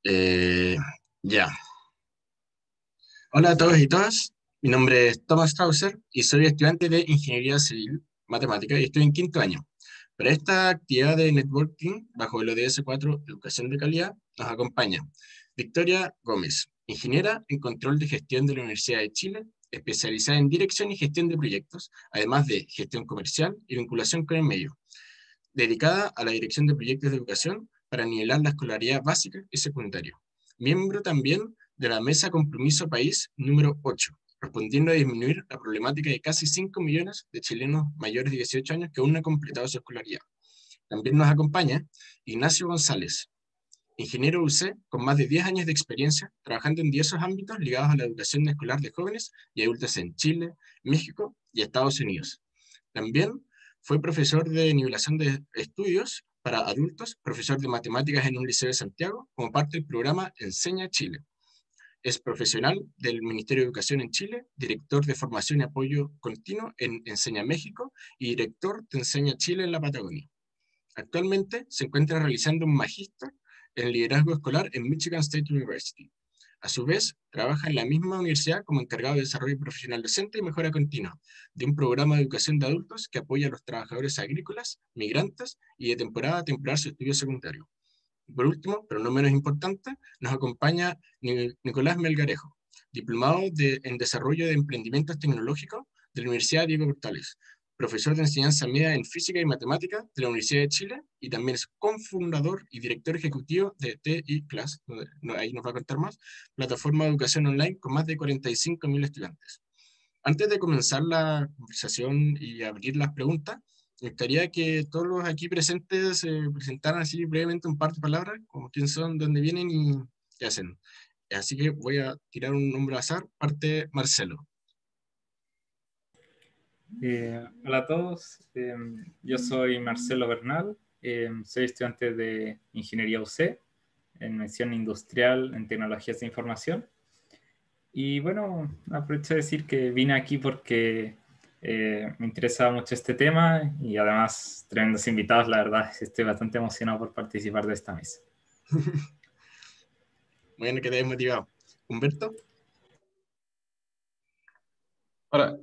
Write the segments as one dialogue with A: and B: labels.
A: Eh, ya. Hola a todos y todas. Mi nombre es Thomas Strauser y soy estudiante de Ingeniería Civil Matemática y estoy en quinto año. Para esta actividad de networking, bajo el ODS 4 Educación de Calidad, nos acompaña Victoria Gómez, ingeniera en Control de Gestión de la Universidad de Chile, especializada en Dirección y Gestión de Proyectos, además de Gestión Comercial y Vinculación con el Medio, dedicada a la dirección de proyectos de educación para nivelar la escolaridad básica y secundaria. Miembro también de la Mesa Compromiso País número 8, respondiendo a disminuir la problemática de casi 5 millones de chilenos mayores de 18 años que aún no han completado su escolaridad. También nos acompaña Ignacio González, ingeniero UC con más de 10 años de experiencia trabajando en diversos ámbitos ligados a la educación escolar de jóvenes y adultos en Chile, México y Estados Unidos. También fue profesor de nivelación de estudios para adultos, profesor de matemáticas en un liceo de Santiago, como parte del programa Enseña Chile. Es profesional del Ministerio de Educación en Chile, director de formación y apoyo continuo en Enseña México y director de Enseña Chile en la Patagonia. Actualmente se encuentra realizando un magíster en liderazgo escolar en Michigan State University. A su vez, trabaja en la misma universidad como encargado de desarrollo profesional docente y mejora continua de un programa de educación de adultos que apoya a los trabajadores agrícolas, migrantes y de temporada a temporal su estudio secundario. Por último, pero no menos importante, nos acompaña Nicolás Melgarejo, diplomado en Desarrollo de Emprendimientos Tecnológicos de la Universidad Diego Portales, profesor de enseñanza media en Física y Matemática de la Universidad de Chile y también es cofundador y director ejecutivo de TI Class, ahí nos va a contar más, plataforma de educación online con más de 45.000 estudiantes. Antes de comenzar la conversación y abrir las preguntas, me gustaría que todos los aquí presentes se presentaran así brevemente un par de palabras, como quién son, dónde vienen y qué hacen. Así que voy a tirar un nombre al azar, parte Marcelo.
B: Hola a todos, yo soy Marcelo Bernal, soy estudiante de Ingeniería UC en mención industrial en tecnologías de información. Y bueno, aprovecho de decir que vine aquí porque me interesa mucho este tema y además tremendos invitados, la verdad, estoy bastante emocionado por participar de esta mesa.
A: Bueno, que te hayas motivado. Humberto.
C: Hola,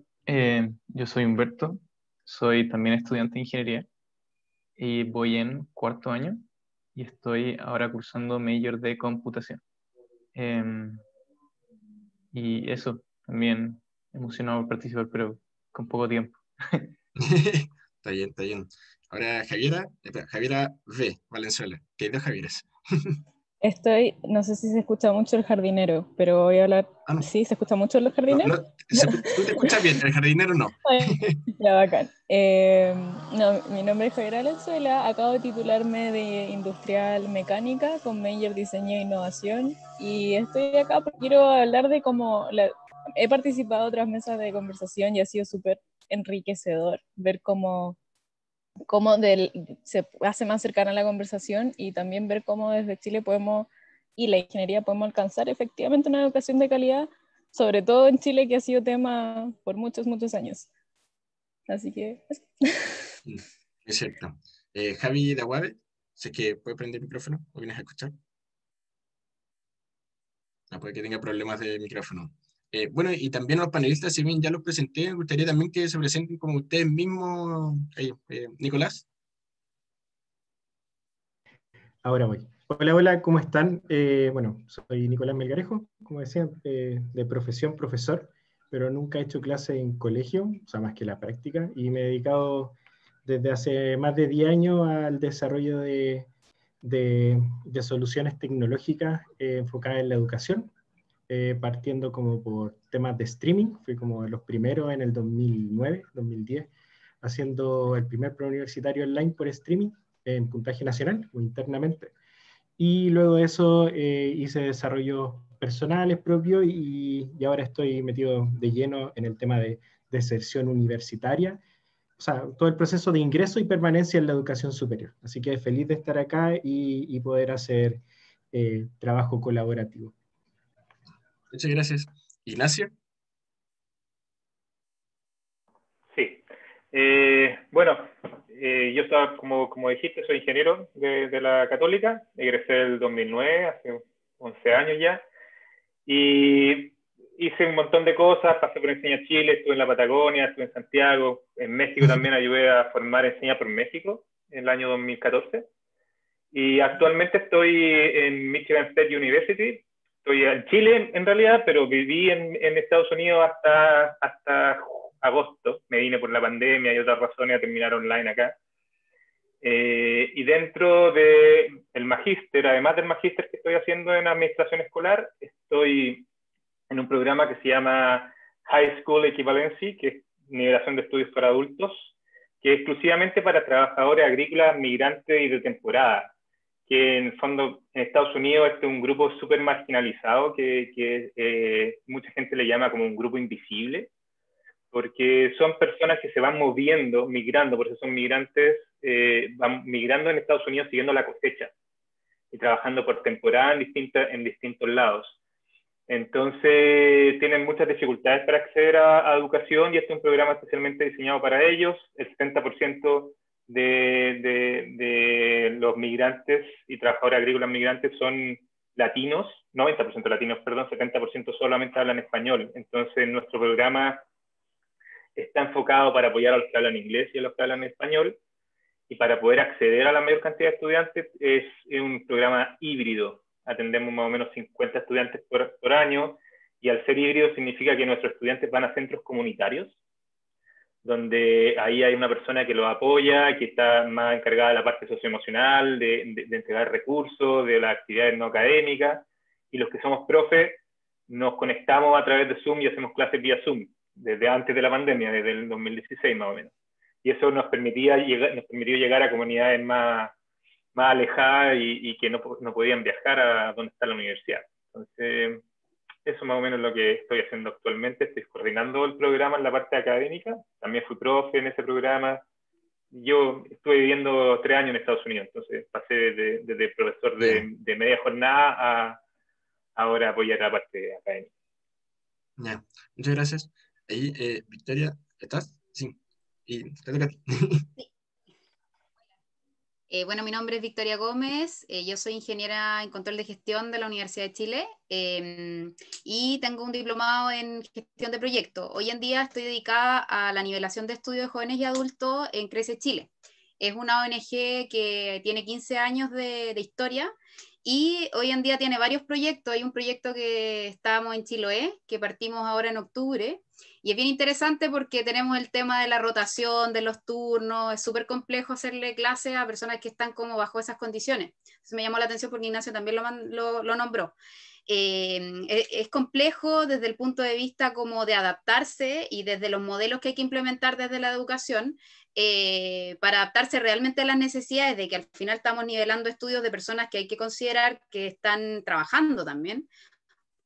C: yo soy Humberto, soy también estudiante de ingeniería y voy en cuarto año y estoy ahora cursando Major de Computación. Em, y eso, también emocionado por participar, pero con poco tiempo.
A: Está bien, está bien. Ahora Javiera, espera, Javiera V. Valenzuela, que hay dos Javieres.
D: No sé si se escucha mucho el jardinero, pero voy a hablar.
A: Ah, no.
D: ¿Sí? ¿Se escucha mucho los
A: No,
D: jardineros?
A: no, tú te escuchas bien, el jardinero no.
D: Ya, bacán. No, mi nombre es Javiera Valenzuela, acabo de titularme de Industrial Mecánica con Major Diseño e Innovación y estoy acá porque quiero hablar de he participado en otras mesas de conversación y ha sido súper enriquecedor ver se hace más cercana la conversación y también ver cómo desde Chile y la ingeniería podemos alcanzar efectivamente una educación de calidad, sobre todo en Chile que ha sido tema por muchos, muchos años. Así que
A: Mm, es cierto. Javi de Aguave, sé que puede prender el micrófono o vienes a escuchar. No, puede que tenga problemas de micrófono. Bueno, y también a los panelistas, si bien ya los presenté, me gustaría también que se presenten como ustedes mismos. Nicolás.
E: Ahora voy. Hola, hola, ¿cómo están? Bueno, soy Nicolás Melgarejo, como decía, de profesión profesor, pero nunca he hecho clase en colegio, o sea, más que la práctica, y me he dedicado desde hace más de 10 años al desarrollo de soluciones tecnológicas enfocadas en la educación, partiendo como por temas de streaming, fui como de los primeros en el 2009, 2010, haciendo el primer preuniversitario online por streaming en puntaje nacional o internamente. Y luego de eso hice desarrollos personales propios y ahora estoy metido de lleno en el tema de deserción universitaria, o sea, todo el proceso de ingreso y permanencia en la educación superior. Así que feliz de estar acá y poder hacer trabajo colaborativo.
A: Muchas gracias. Ignacio.
F: Sí. Bueno, yo estaba, como dijiste, soy ingeniero de la Católica, egresé el 2009, hace 11 años ya. Y hice un montón de cosas, pasé por Enseña Chile, estuve en la Patagonia, estuve en Santiago, en México también ayudé a formar Enseña por México en el año 2014. Y actualmente estoy en Michigan State University. Estoy en Chile en realidad, pero viví en Estados Unidos hasta agosto. Me vine por la pandemia y otras razones a terminar online acá. Y dentro del magíster, además del magíster que estoy haciendo en administración escolar, estoy en un programa que se llama High School Equivalency, que es nivelación de estudios para adultos, que es exclusivamente para trabajadores agrícolas, migrantes y de temporada, que en el fondo en Estados Unidos este es un grupo súper marginalizado, que mucha gente le llama como un grupo invisible, porque son personas que se van moviendo, migrando, por eso son migrantes, van migrando en Estados Unidos siguiendo la cosecha y trabajando por temporada en distintos lados. Entonces tienen muchas dificultades para acceder a educación y este es un programa especialmente diseñado para ellos. El 70% de los migrantes y trabajadores agrícolas migrantes son latinos, 90% latinos, perdón, 70% solamente hablan español. Entonces nuestro programa está enfocado para apoyar a los que hablan inglés y a los que hablan español, y para poder acceder a la mayor cantidad de estudiantes es un programa híbrido. Atendemos más o menos 50 estudiantes por año, y al ser híbrido significa que nuestros estudiantes van a centros comunitarios, donde ahí hay una persona que los apoya, que está más encargada de la parte socioemocional, de entregar recursos, de las actividades no académicas, y los que somos profes nos conectamos a través de Zoom y hacemos clases vía Zoom, desde antes de la pandemia, desde el 2016 más o menos. Y eso nos permitió llegar a comunidades más alejadas y que no podían viajar a donde está la universidad. Entonces, eso más o menos es lo que estoy haciendo actualmente. Estoy coordinando el programa en la parte académica. También fui profe en ese programa. Yo estuve viviendo 3 años en Estados Unidos, entonces pasé desde profesor de media jornada a ahora apoyar la parte académica.
A: Ya, muchas gracias. Ahí, Victoria, ¿estás? Sí. Y te toca a ti.
G: Bueno, mi nombre es Victoria Gómez, yo soy ingeniera en control de gestión de la Universidad de Chile y tengo un diplomado en gestión de proyectos. Hoy en día estoy dedicada a la nivelación de estudios de jóvenes y adultos en Crece Chile. Es una ONG que tiene 15 años de historia y hoy en día tiene varios proyectos. Hay un proyecto que estamos en Chiloé, que partimos ahora en octubre, y es bien interesante porque tenemos el tema de la rotación, de los turnos. Es súper complejo hacerle clases a personas que están como bajo esas condiciones. Entonces me llamó la atención porque Ignacio también lo nombró. Es complejo desde el punto de vista como de adaptarse y desde los modelos que hay que implementar desde la educación para adaptarse realmente a las necesidades de que al final estamos nivelando estudios de personas que hay que considerar que están trabajando también.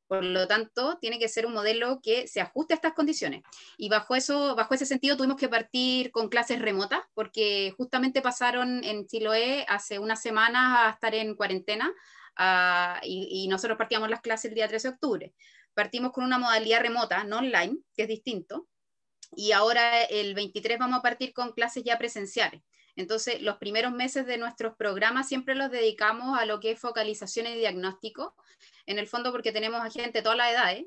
G: Por lo tanto, tiene que ser un modelo que se ajuste a estas condiciones. Y bajo ese sentido tuvimos que partir con clases remotas, porque justamente pasaron en Chiloé hace unas semanas a estar en cuarentena, y nosotros partíamos las clases el día 13 de octubre. Partimos con una modalidad remota, no online, que es distinto, y ahora el 23 vamos a partir con clases ya presenciales. Entonces, los primeros meses de nuestros programas siempre los dedicamos a lo que es focalización y diagnóstico, en el fondo porque tenemos a gente de todas las edades,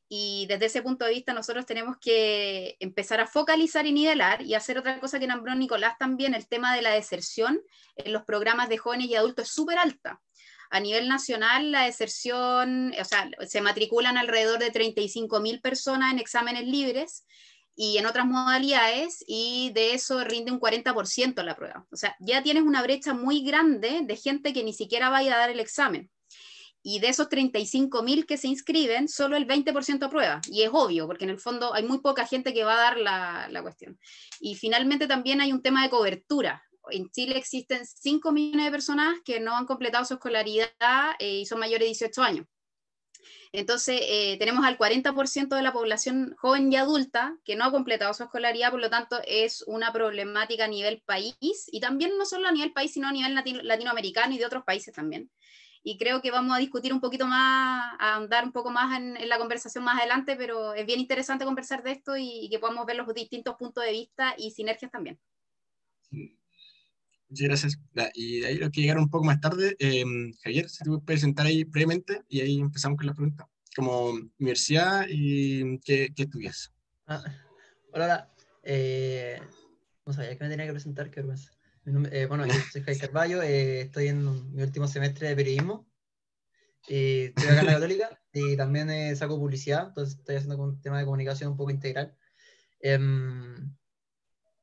G: y desde ese punto de vista nosotros tenemos que empezar a focalizar y nivelar y hacer otra cosa que nombró Nicolás también, el tema de la deserción en los programas de jóvenes y adultos es súper alta. A nivel nacional, la deserción, o sea, se matriculan alrededor de 35.000 personas en exámenes libres y en otras modalidades, y de eso rinde un 40% la prueba. O sea, ya tienes una brecha muy grande de gente que ni siquiera vaya a dar el examen. Y de esos 35.000 que se inscriben, solo el 20% aprueba. Y es obvio, porque en el fondo hay muy poca gente que va a dar la cuestión. Y finalmente también hay un tema de cobertura. En Chile existen 5 millones de personas que no han completado su escolaridad y son mayores de 18 años. Entonces, tenemos al 40% de la población joven y adulta que no ha completado su escolaridad, por lo tanto, es una problemática a nivel país, y también no solo a nivel país, sino a nivel latinoamericano y de otros países también. Y creo que vamos a discutir un poquito más, a andar un poco más en la conversación más adelante, pero es bien interesante conversar de esto y que podamos ver los distintos puntos de vista y sinergias también.
A: Muchas gracias. Y de ahí lo que llegaron un poco más tarde, Javier, si te puedes presentar ahí brevemente y ahí empezamos con la pregunta. Como universidad y qué estudias.
H: Ah, hola, hola. No sabía que me tenía que presentar, qué vergüenza. Bueno, yo soy Jaime Carballo, estoy en mi último semestre de periodismo. Estoy acá en la Católica y también saco publicidad, entonces estoy haciendo un tema de comunicación un poco integral.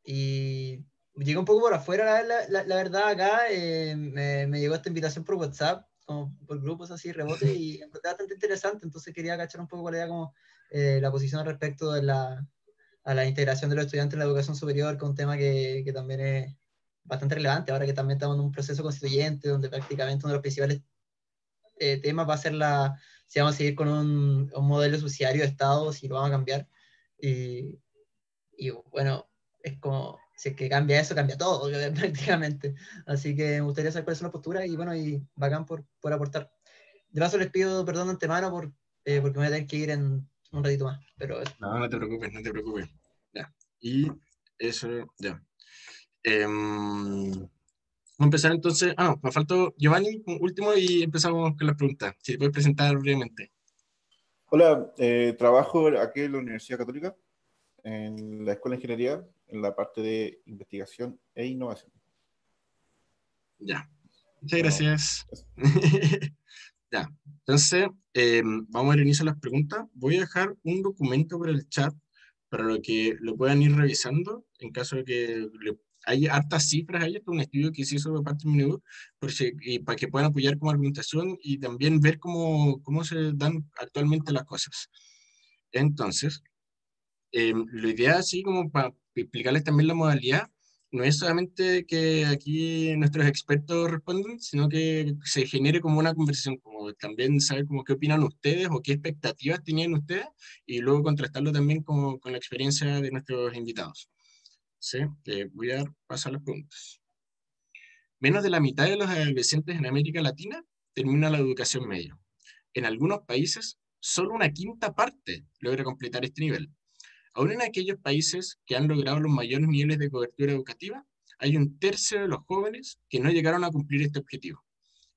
H: Y llegué un poco por afuera, la verdad, acá. Me llegó esta invitación por WhatsApp, como por grupos así, rebote, y encontré bastante interesante, entonces quería cachar un poco cuál era como la posición respecto de a la integración de los estudiantes en la educación superior, que es un tema que también es bastante relevante, ahora que también estamos en un proceso constituyente, donde prácticamente uno de los principales temas va a ser si vamos a seguir con un modelo subsidiario de Estado, si lo vamos a cambiar. Y, y bueno, es como, si es que cambia eso, cambia todo, prácticamente. Así que me gustaría saber cuál es la postura y bueno, y bacán por aportar. De paso les pido perdón de antemano porque me voy a tener que ir en un ratito más, pero eso.
A: No, no te preocupes, no te preocupes. Ya. Y eso, ya. Vamos a empezar entonces. Ah, no, me faltó Giovanni, un último, y empezamos con las preguntas. Si te puedes presentar brevemente.
I: Hola, trabajo aquí en la Universidad Católica, en la Escuela de Ingeniería, en la parte de investigación e innovación.
A: Ya. Muchas
I: Bueno,
A: gracias.
I: eso.
A: Ya. Entonces, vamos al inicio de las preguntas. Voy a dejar un documento por el chat para lo que lo puedan ir revisando en caso de que hay hartas cifras ahí. Esto es un estudio que se hizo de parte de Minedu, y para que puedan apoyar como argumentación y también ver cómo se dan actualmente las cosas. Entonces, lo ideal, así como para explicarles también la modalidad, no es solamente que aquí nuestros expertos respondan, sino que se genere como una conversación, como también saber como qué opinan ustedes o qué expectativas tenían ustedes, y luego contrastarlo también con la experiencia de nuestros invitados. ¿Sí? Voy a pasar las preguntas. Menos de la mitad de los adolescentes en América Latina termina la educación media. En algunos países, solo una quinta parte logra completar este nivel. Aún en aquellos países que han logrado los mayores niveles de cobertura educativa, hay un tercio de los jóvenes que no llegaron a cumplir este objetivo.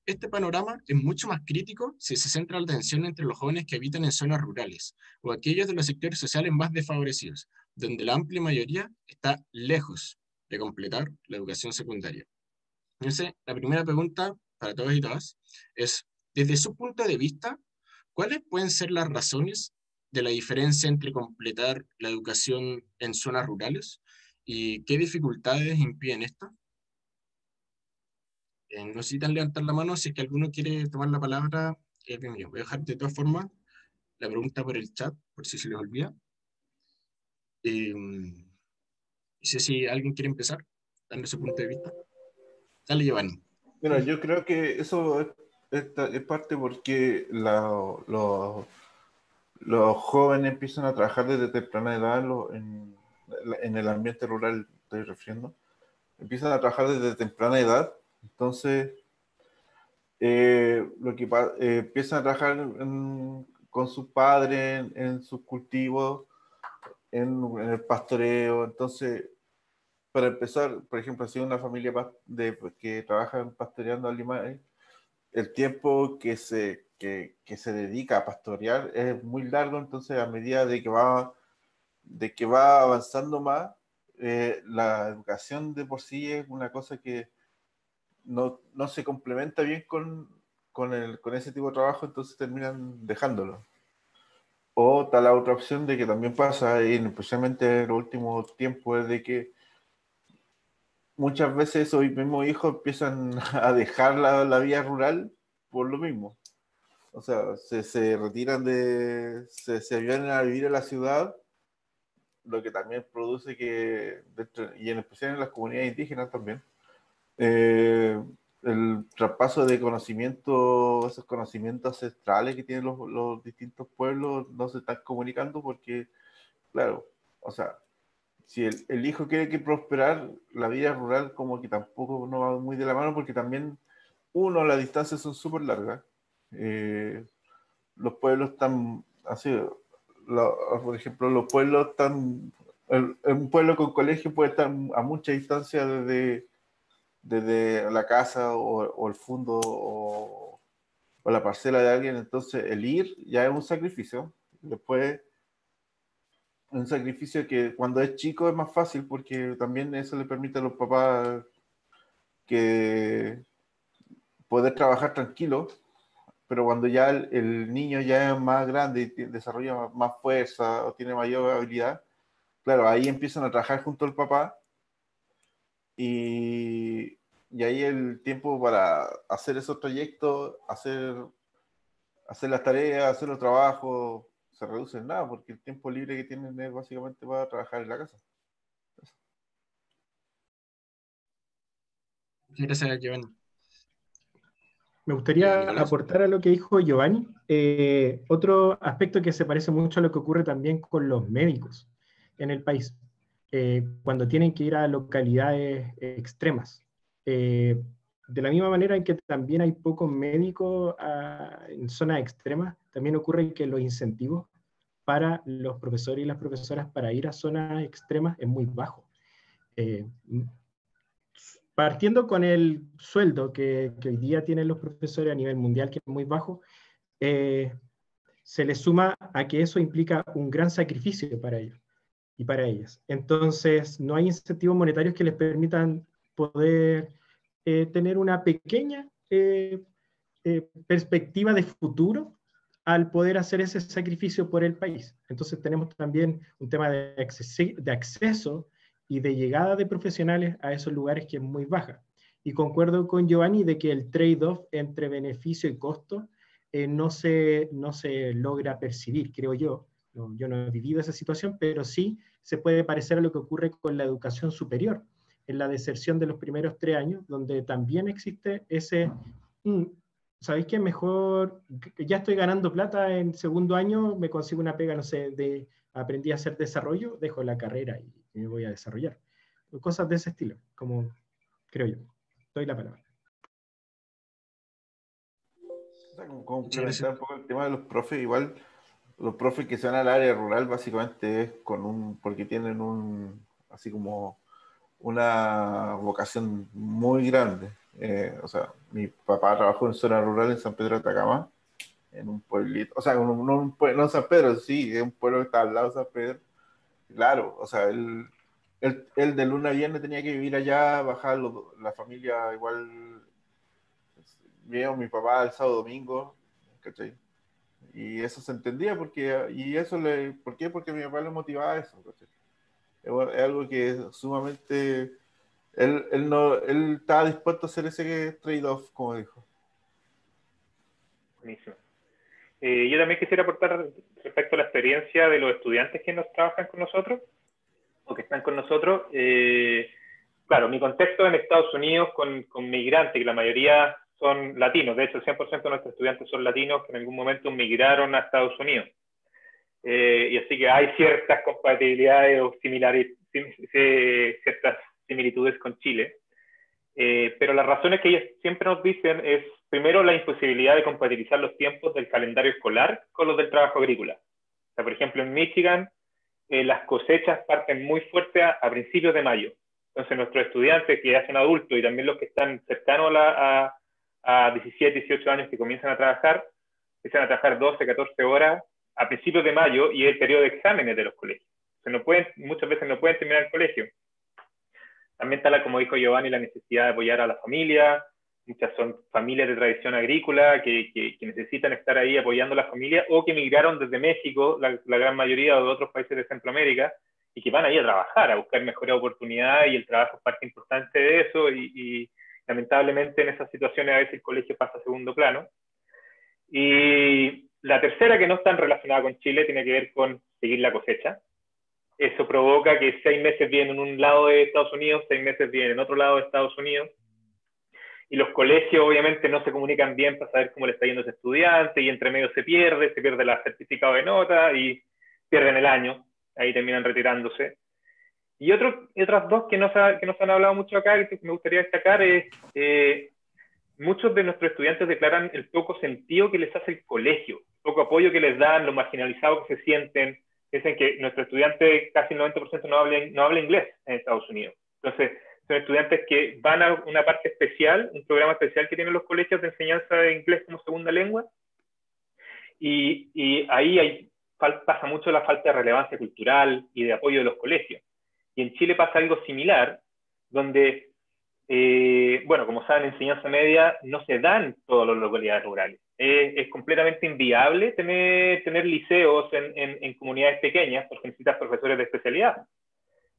A: Este panorama es mucho más crítico si se centra la atención entre los jóvenes que habitan en zonas rurales o aquellos de los sectores sociales más desfavorecidos, donde la amplia mayoría está lejos de completar la educación secundaria. Entonces, la primera pregunta para todos y todas es, desde su punto de vista, ¿cuáles pueden ser las razones de la diferencia entre completar la educación en zonas rurales y qué dificultades impiden esto? No necesitan levantar la mano, si es que alguno quiere tomar la palabra, es bienvenido. Voy a dejar de todas formas la pregunta por el chat, por si se les olvida. No sé si alguien quiere empezar, dando su punto de vista. Dale, Giovanni.
I: Mira, yo creo que eso es parte porque los jóvenes empiezan a trabajar desde temprana edad en el ambiente rural, estoy refiriendo. Empiezan a trabajar desde temprana edad, entonces empiezan a trabajar con sus padres en sus cultivos, en el pastoreo. Entonces, para empezar, por ejemplo, si una familia que trabaja pastoreando animales, el tiempo que se dedica a pastorear es muy largo. Entonces, a medida de que va avanzando más, la educación de por sí es una cosa que no se complementa bien con ese tipo de trabajo, entonces terminan dejándolo. O está la otra opción de que también pasa, y especialmente en los últimos tiempos, es de que muchas veces esos mismos hijos empiezan a dejar la vida rural por lo mismo. O sea, se retiran se vienen a vivir a la ciudad, lo que también produce y en especial en las comunidades indígenas también, el traspaso de conocimiento, esos conocimientos ancestrales que tienen los distintos pueblos, no se están comunicando porque, claro, o sea, si el hijo quiere que prosperar, la vida rural como que tampoco no va muy de la mano, porque también, las distancias son súper largas. Los pueblos están así, por ejemplo, los pueblos están, un pueblo con colegio puede estar a mucha distancia desde la casa o el fondo o la parcela de alguien, entonces el ir ya es un sacrificio. Después, un sacrificio que cuando es chico es más fácil porque también eso le permite a los papás que poder trabajar tranquilo, pero cuando ya el niño ya es más grande y desarrolla más fuerza o tiene mayor habilidad, claro, ahí empiezan a trabajar junto al papá y ahí el tiempo para hacer esos proyectos, hacer las tareas, hacer los trabajos, se reduce en nada, porque el tiempo libre que tienen es básicamente para trabajar en la casa.
A: Gracias, Giovanni.
E: Me gustaría
A: Nicolás.
E: aportar a lo que dijo Giovanni, otro aspecto que se parece mucho a lo que ocurre también con los médicos en el país, cuando tienen que ir a localidades extremas. De la misma manera en que también hay pocos médicos en zonas extremas, también ocurre que los incentivos para los profesores y las profesoras para ir a zonas extremas es muy bajo. Partiendo con el sueldo que hoy día tienen los profesores a nivel mundial, que es muy bajo, se le suma a que eso implica un gran sacrificio para ellos y para ellas. Entonces, no hay incentivos monetarios que les permitan poder tener una pequeña perspectiva de futuro al poder hacer ese sacrificio por el país. Entonces, tenemos también un tema de acceso y de llegada de profesionales a esos lugares que es muy baja. Y concuerdo con Giovanni de que el trade-off entre beneficio y costo no se logra percibir, creo yo. No, yo no he vivido esa situación, pero sí se puede parecer a lo que ocurre con la educación superior, en la deserción de los primeros 3 años, donde también existe ese, ¿sabéis qué? Mejor, ya estoy ganando plata en segundo año, me consigo una pega, no sé, aprendí a hacer desarrollo, dejo la carrera y me voy a desarrollar. Cosas de ese estilo, como creo yo. Doy la palabra.
I: O sea, como complementar un poco el tema de los profes, igual los profes que se van al área rural básicamente es porque tienen así como una vocación muy grande. O sea, mi papá trabajó en zona rural en San Pedro de Atacama, en un pueblito, o sea, no en San Pedro, sí, es un pueblo que está al lado de San Pedro. Claro, o sea, él de lunes a viernes tenía que vivir allá, bajar la familia igual, veo mi papá el sábado domingo, ¿cachai? Y eso se entendía ¿por qué? Porque mi papá le motivaba a eso, ¿cachai? Es algo que es sumamente, él estaba dispuesto a hacer ese trade-off, como dijo.
F: Buenísimo. Yo también quisiera aportar respecto a la experiencia de los estudiantes que nos trabajan con nosotros, o que están con nosotros. Claro, mi contexto en Estados Unidos con migrantes, que la mayoría son latinos. De hecho, el 100% de nuestros estudiantes son latinos que en algún momento migraron a Estados Unidos. Y así que hay ciertas compatibilidades o ciertas similitudes con Chile. Pero las razones que ellos siempre nos dicen es, primero, la imposibilidad de compatibilizar los tiempos del calendario escolar con los del trabajo agrícola. O sea, por ejemplo, en Michigan, las cosechas parten muy fuerte a principios de mayo. Entonces, nuestros estudiantes que ya son adultos y también los que están cercanos a 17, 18 años que comienzan a trabajar, empiezan a trabajar 12, 14 horas a principios de mayo y es el periodo de exámenes de los colegios. Muchas veces no pueden terminar el colegio. También está, como dijo Giovanni, la necesidad de apoyar a la familia. Muchas son familias de tradición agrícola que necesitan estar ahí apoyando a la familia o que emigraron desde México, la gran mayoría, o de otros países de Centroamérica, y que van ahí a trabajar, a buscar mejores oportunidades, y el trabajo es parte importante de eso, y lamentablemente en esas situaciones a veces el colegio pasa a segundo plano. Y la tercera, que no está relacionada con Chile, tiene que ver con seguir la cosecha. Eso provoca que 6 meses vienen en un lado de Estados Unidos, 6 meses vienen en otro lado de Estados Unidos, y los colegios obviamente no se comunican bien para saber cómo le está yendo a ese estudiante, y entre medio se pierde el certificado de nota y pierden el año, ahí terminan retirándose. Y otras dos que nos han hablado mucho acá, que me gustaría destacar, es muchos de nuestros estudiantes declaran el poco sentido que les hace el colegio, el poco apoyo que les dan, lo marginalizados que se sienten. Dicen que nuestro estudiante, casi el 90% no habla inglés en Estados Unidos. Entonces, Son estudiantes que van a una parte especial, un programa especial que tienen los colegios de enseñanza de inglés como segunda lengua. Y ahí pasa mucho la falta de relevancia cultural y de apoyo de los colegios. Y en Chile pasa algo similar, donde, bueno, como saben, en enseñanza media no se dan en todas las localidades rurales. Es completamente inviable tener liceos en comunidades pequeñas porque necesitas profesores de especialidad.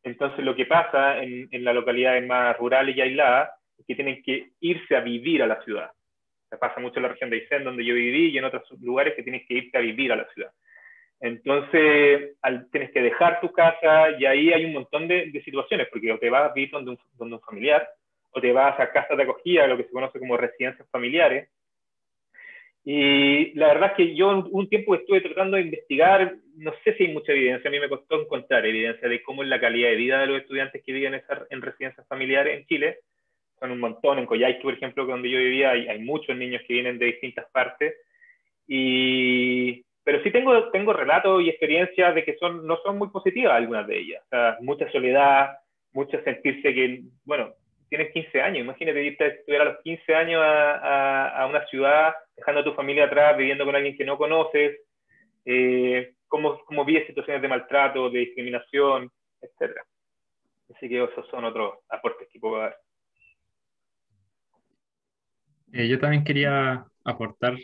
F: Entonces lo que pasa en las localidades más rurales y aisladas es que tienen que irse a vivir a la ciudad. Se pasa mucho en la región de Aysén, donde yo viví, y en otros lugares que tienes que irte a vivir a la ciudad. Entonces tienes que dejar tu casa, y ahí hay un montón de situaciones, porque o te vas a vivir donde un familiar, o te vas a casas de acogida, lo que se conoce como residencias familiares. Y la verdad es que yo un tiempo estuve tratando de investigar, no sé si hay mucha evidencia, a mí me costó encontrar evidencia de cómo es la calidad de vida de los estudiantes que viven en residencias familiares en Chile. Son un montón, en Coyhaique, por ejemplo, donde yo vivía, hay muchos niños que vienen de distintas partes. Pero sí tengo relatos y experiencias de que no son muy positivas algunas de ellas. O sea, mucha soledad, mucho sentirse que, bueno, tienes 15 años, imagínate irte a estudiar a los 15 años a una ciudad, dejando a tu familia atrás, viviendo con alguien que no conoces, cómo vives situaciones de maltrato, de discriminación, etc. Así que esos son otros aportes que puedo dar.
B: Yo también quería aportar,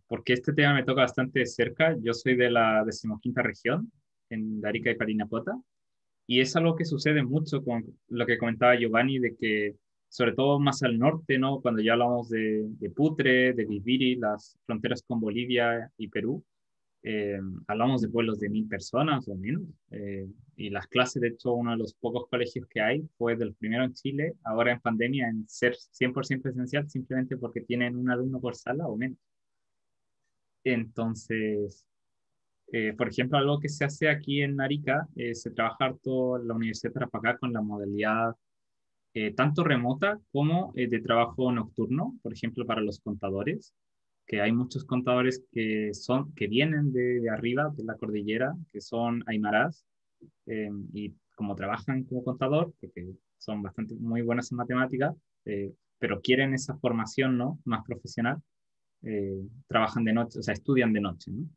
B: porque este tema me toca bastante de cerca. Yo soy de la 15ª región, en Arica y Parinacota, y es algo que sucede mucho con lo que comentaba Giovanni, de que sobre todo más al norte, ¿no? Cuando ya hablamos de Putre, de Viviri, las fronteras con Bolivia y Perú, hablamos de pueblos de 1000 personas o menos, y las clases, de hecho, uno de los pocos colegios que hay fue del primero en Chile, ahora en pandemia, en ser 100% presencial, simplemente porque tienen un alumno por sala o menos. Entonces, por ejemplo, algo que se hace aquí en Arica, se trabaja harto la Universidad de Tarapacá con la modalidad tanto remota como de trabajo nocturno, por ejemplo, para los contadores, que hay muchos contadores que vienen de arriba, de la cordillera, que son aymarás, y como trabajan como contador, porque son muy buenos en matemáticas, pero quieren esa formación, ¿no?, más profesional, trabajan de noche, o sea, estudian de noche, ¿no?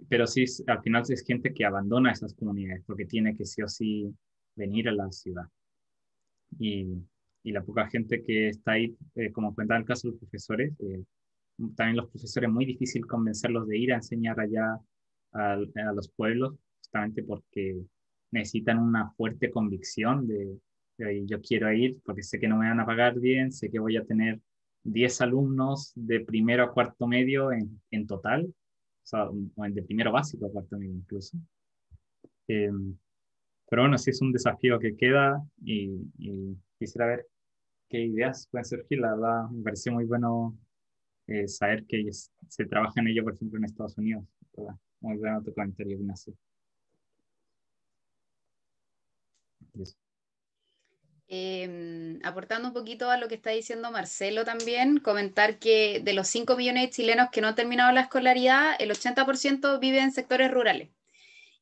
B: Pero sí, al final es gente que abandona esas comunidades porque tiene que sí o sí venir a la ciudad. Y la poca gente que está ahí, como cuenta el caso de los profesores, también los profesores es muy difícil convencerlos de ir a enseñar allá a los pueblos, justamente porque necesitan una fuerte convicción de yo quiero ir porque sé que no me van a pagar bien, sé que voy a tener 10 alumnos de primero a cuarto medio en total, o sea, de primero básico a cuarto medio incluso. Pero bueno, sí es un desafío que queda y quisiera ver qué ideas pueden surgir. La verdad, me pareció muy bueno saber que se trabaja en ello, por ejemplo, en Estados Unidos. ¿Verdad? Muy bueno tu comentario, Ignacio.
G: Aportando un poquito a lo que está diciendo Marcelo también, comentar que de los 5 millones de chilenos que no han terminado la escolaridad, el 80% vive en sectores rurales.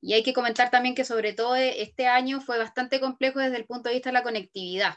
G: Y hay que comentar también que sobre todo este año fue bastante complejo desde el punto de vista de la conectividad.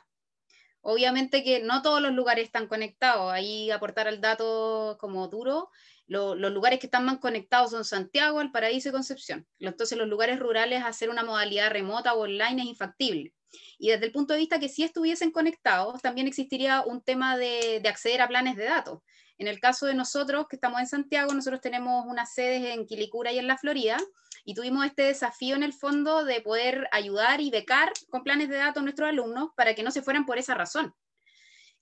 G: Obviamente que no todos los lugares están conectados, ahí aportar el dato como duro, los lugares que están más conectados son Santiago, Valparaíso y Concepción. Entonces los lugares rurales hacer una modalidad remota o online es infactible. Y desde el punto de vista que si estuviesen conectados, también existiría un tema de acceder a planes de datos. En el caso de nosotros, que estamos en Santiago, nosotros tenemos unas sedes en Quilicura y en la Florida, y tuvimos este desafío en el fondo de poder ayudar y becar con planes de datos a nuestros alumnos para que no se fueran por esa razón.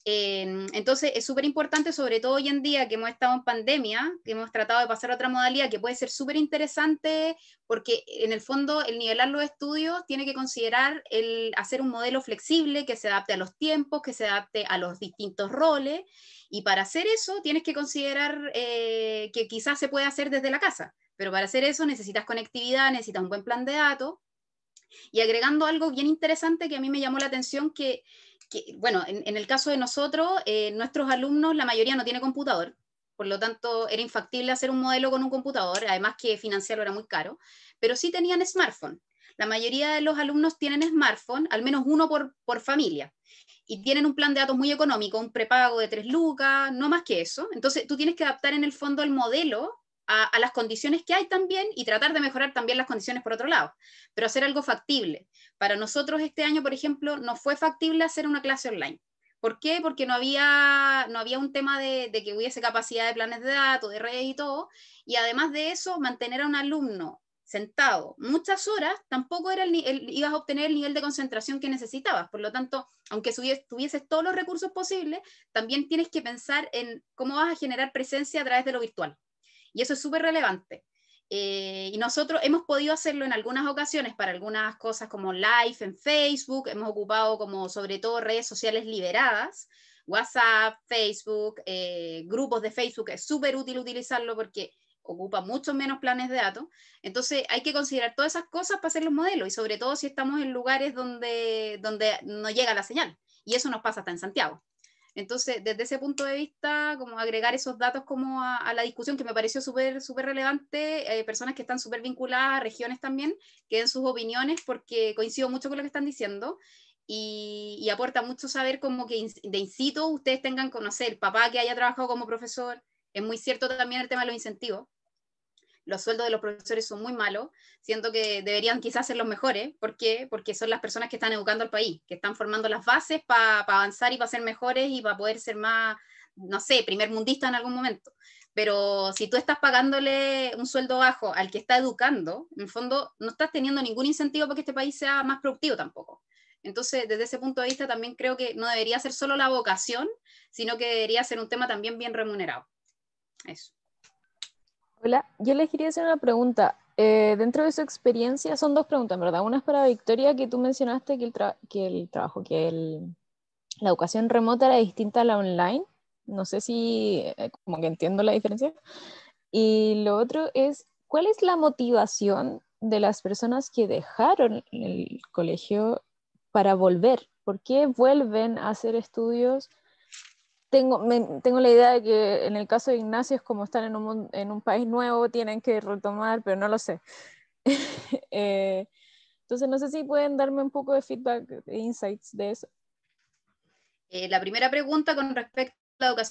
G: Entonces es súper importante, sobre todo hoy en día que hemos estado en pandemia, que hemos tratado de pasar a otra modalidad que puede ser súper interesante, porque en el fondo el nivelar los estudios tiene que considerar el hacer un modelo flexible que se adapte a los tiempos, que se adapte a los distintos roles, y para hacer eso tienes que considerar que quizás se puede hacer desde la casa, pero para hacer eso necesitas conectividad, necesitas un buen plan de datos. Y agregando algo bien interesante que a mí me llamó la atención, que bueno, en el caso de nosotros, nuestros alumnos, la mayoría no tiene computador, por lo tanto era infactible hacer un modelo con un computador, además que financiarlo era muy caro, pero sí tenían smartphone. la mayoría de los alumnos tienen smartphone, al menos uno por familia, y tienen un plan de datos muy económico, un prepago de 3 lucas, no más que eso. Entonces tú tienes que adaptar en el fondo el modelo a las condiciones que hay también y tratar de mejorar también las condiciones por otro lado, pero hacer algo factible. Para nosotros este año, por ejemplo, no fue factible hacer una clase online. ¿Por qué? Porque no había un tema de que hubiese capacidad de planes de datos, de redes y todo, y además de eso, mantener a un alumno sentado muchas horas, tampoco era ibas a obtener el nivel de concentración que necesitabas. Por lo tanto, aunque tuvieses todos los recursos posibles, también tienes que pensar en cómo vas a generar presencia a través de lo virtual. Y eso es súper relevante. Y nosotros hemos podido hacerlo en algunas ocasiones para algunas cosas como live en Facebook, hemos ocupado como sobre todo redes sociales liberadas, WhatsApp, Facebook, grupos de Facebook, es súper útil utilizarlo porque ocupa mucho menos planes de datos. Entonces hay que considerar todas esas cosas para hacer los modelos y sobre todo si estamos en lugares donde no llega la señal. Y eso nos pasa hasta en Santiago. Entonces, desde ese punto de vista, como agregar esos datos como a la discusión, que me pareció súper relevante, personas que están súper vinculadas a regiones también, que den sus opiniones, porque coincido mucho con lo que están diciendo, y aporta mucho saber como que de in situ ustedes tengan conocer el papá que haya trabajado como profesor. Es muy cierto también el tema de los incentivos. Los sueldos de los profesores son muy malos, siento que deberían quizás ser los mejores. ¿Por qué? Porque son las personas que están educando al país, que están formando las bases para avanzar y para ser mejores y para poder ser más, no sé, primer mundista en algún momento. Pero si tú estás pagándole un sueldo bajo al que está educando, en el fondo no estás teniendo ningún incentivo para que este país sea más productivo tampoco. Entonces, desde ese punto de vista también creo que no debería ser solo la vocación, sino que debería ser un tema también bien remunerado. Eso.
D: Hola, yo les quería hacer una pregunta. Dentro de su experiencia, son dos preguntas, ¿verdad? Una es para Victoria, que tú mencionaste la educación remota era distinta a la online. No sé si como que entiendo la diferencia. Y lo otro es, ¿cuál es la motivación de las personas que dejaron el colegio para volver? ¿Por qué vuelven a hacer estudios? Tengo la idea de que en el caso de Ignacio es como estar en un país nuevo, tienen que retomar, pero no lo sé. Entonces no sé si pueden darme un poco de feedback, de insights de eso.
G: La primera pregunta con respecto a la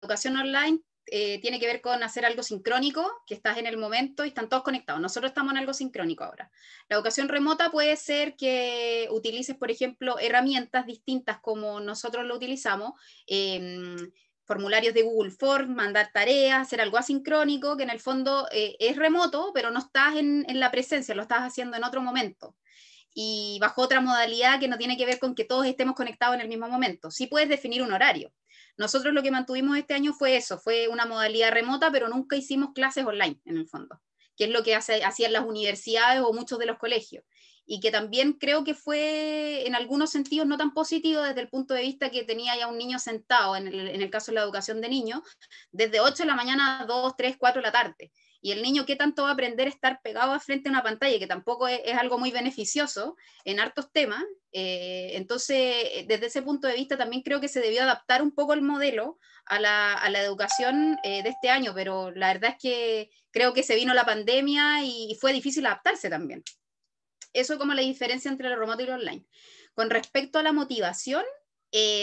G: educación online tiene que ver con hacer algo sincrónico, que estás en el momento y están todos conectados. Nosotros estamos en algo sincrónico ahora. La educación remota puede ser que utilices, por ejemplo, herramientas distintas como nosotros lo utilizamos, formularios de Google Forms, mandar tareas, hacer algo asincrónico, que en el fondo es remoto, pero no estás en la presencia, lo estás haciendo en otro momento. Y bajo otra modalidad que no tiene que ver con que todos estemos conectados en el mismo momento. Sí puedes definir un horario. Nosotros lo que mantuvimos este año fue eso, fue una modalidad remota, pero nunca hicimos clases online, en el fondo, que es lo que hacían las universidades o muchos de los colegios, y que también creo que fue en algunos sentidos no tan positivo desde el punto de vista que tenía ya un niño sentado, en el caso de la educación de niños, desde 8 de la mañana a 2, 3, 4 de la tarde. Y el niño, ¿qué tanto va a aprender a estar pegado frente a una pantalla? Que tampoco es algo muy beneficioso en hartos temas. Entonces, desde ese punto de vista, también creo que se debió adaptar un poco el modelo a la educación de este año, pero la verdad es que creo que se vino la pandemia y fue difícil adaptarse también. Eso como la diferencia entre lo remoto y lo online. Con respecto a la motivación,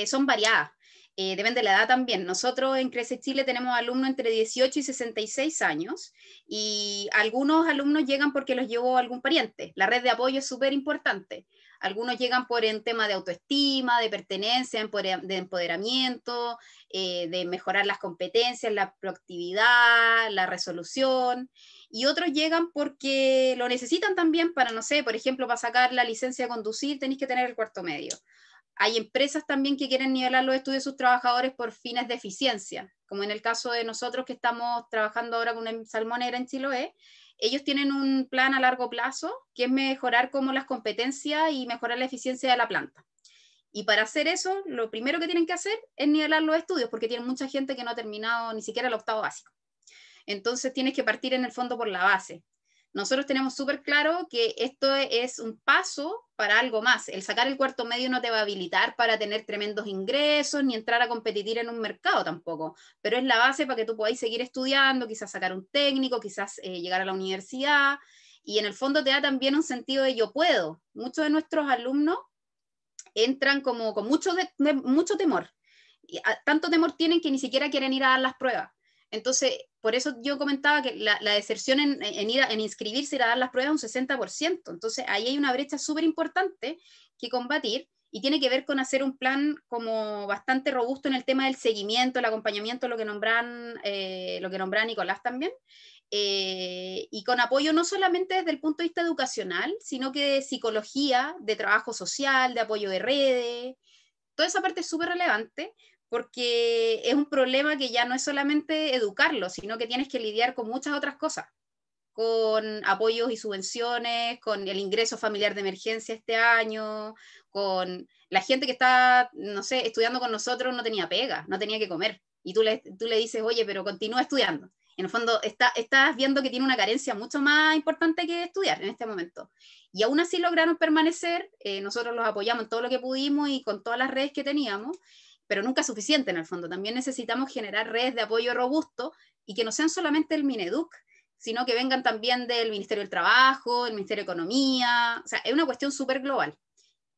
G: son variadas. Depende de la edad también. Nosotros en Crece Chile tenemos alumnos entre 18 y 66 años y algunos alumnos llegan porque los llevó algún pariente. La red de apoyo es súper importante. Algunos llegan por un tema de autoestima, de pertenencia, de empoderamiento, de mejorar las competencias, la proactividad, la resolución. Y otros llegan porque lo necesitan también para, no sé, por ejemplo, para sacar la licencia de conducir tenéis que tener el cuarto medio. Hay empresas también que quieren nivelar los estudios de sus trabajadores por fines de eficiencia, como en el caso de nosotros que estamos trabajando ahora con Salmonera en Chiloé. Ellos tienen un plan a largo plazo que es mejorar como las competencias y mejorar la eficiencia de la planta. Y para hacer eso, lo primero que tienen que hacer es nivelar los estudios, porque tienen mucha gente que no ha terminado ni siquiera el octavo básico. Entonces tienes que partir en el fondo por la base. Nosotros tenemos súper claro que esto es un paso para algo más. El sacar el cuarto medio no te va a habilitar para tener tremendos ingresos ni entrar a competir en un mercado tampoco, pero es la base para que tú podáis seguir estudiando, quizás sacar un técnico, quizás llegar a la universidad. y en el fondo te da también un sentido de yo puedo. Muchos de nuestros alumnos entran como con mucho temor, y tanto temor tienen que ni siquiera quieren ir a dar las pruebas. Entonces, por eso yo comentaba que la deserción en inscribirse y ir a dar las pruebas es un 60%. Entonces, ahí hay una brecha súper importante que combatir, y tiene que ver con hacer un plan como bastante robusto en el tema del seguimiento, el acompañamiento, lo que nombraba Nicolás también, y con apoyo no solamente desde el punto de vista educacional, sino que de psicología, de trabajo social, de apoyo de redes. Toda esa parte es súper relevante, porque es un problema que ya no es solamente educarlo, sino que tienes que lidiar con muchas otras cosas, con apoyos y subvenciones, con el ingreso familiar de emergencia este año, con la gente que está, no sé, estudiando con nosotros, no tenía pega, no tenía que comer, y tú le dices, oye, pero continúa estudiando. En el fondo estás viendo que tiene una carencia mucho más importante que estudiar en este momento. Y aún así lograron permanecer, nosotros los apoyamos en todo lo que pudimos y con todas las redes que teníamos, pero nunca es suficiente en el fondo. También necesitamos generar redes de apoyo robusto, y que no sean solamente el Mineduc, sino que vengan también del Ministerio del Trabajo, del Ministerio de Economía. O sea, es una cuestión súper global.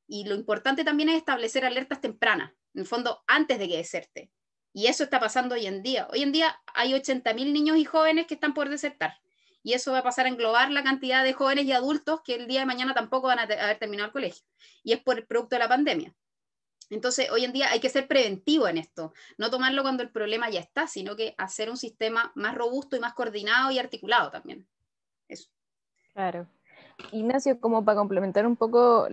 G: Y lo importante también es establecer alertas tempranas, en el fondo, antes de que deserte. Y eso está pasando hoy en día. Hoy en día hay 80.000 niños y jóvenes que están por desertar. Y eso va a pasar a englobar la cantidad de jóvenes y adultos que el día de mañana tampoco van a haber terminado el colegio. Y es por el producto de la pandemia. Entonces, hoy en día hay que ser preventivo en esto, no tomarlo cuando el problema ya está, sino que hacer un sistema más robusto y más coordinado y articulado también. Eso.
D: Claro. Ignacio, como para complementar un poco,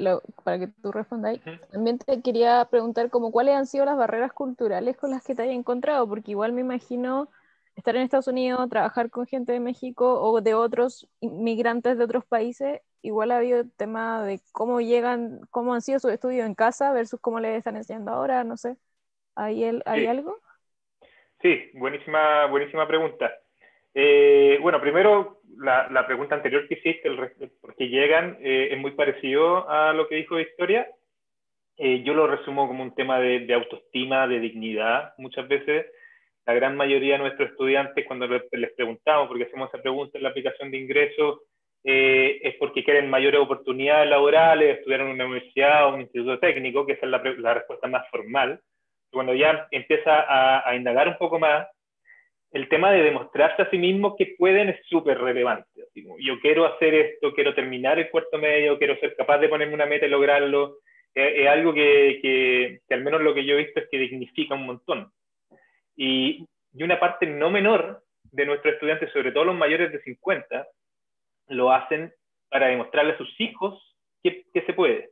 D: para que tú respondáis, también te quería preguntar como cuáles han sido las barreras culturales con las que te hayas encontrado, porque igual me imagino estar en Estados Unidos, trabajar con gente de México o de otros inmigrantes de otros países, igual ha habido tema de cómo llegan, cómo han sido sus estudios en casa versus cómo les están enseñando ahora, no sé. ¿Hay algo?
F: Sí, buenísima pregunta. Bueno, primero, la pregunta anterior que hiciste, por qué llegan, es muy parecido a lo que dijo Victoria. Yo lo resumo como un tema de autoestima, de dignidad. Muchas veces, la gran mayoría de nuestros estudiantes, cuando les preguntamos, porque hacemos esa pregunta en la aplicación de ingresos, es porque quieren mayores oportunidades laborales, estudiar en una universidad o un instituto técnico, que esa es la respuesta más formal. Cuando ya empieza a indagar un poco más, el tema de demostrarse a sí mismos que pueden es súper relevante. Así como, yo quiero hacer esto, quiero terminar el cuarto medio, quiero ser capaz de ponerme una meta y lograrlo. Es algo que al menos lo que yo he visto es que dignifica un montón. Y una parte no menor de nuestros estudiantes, sobre todo los mayores de 50, lo hacen para demostrarle a sus hijos que se puede.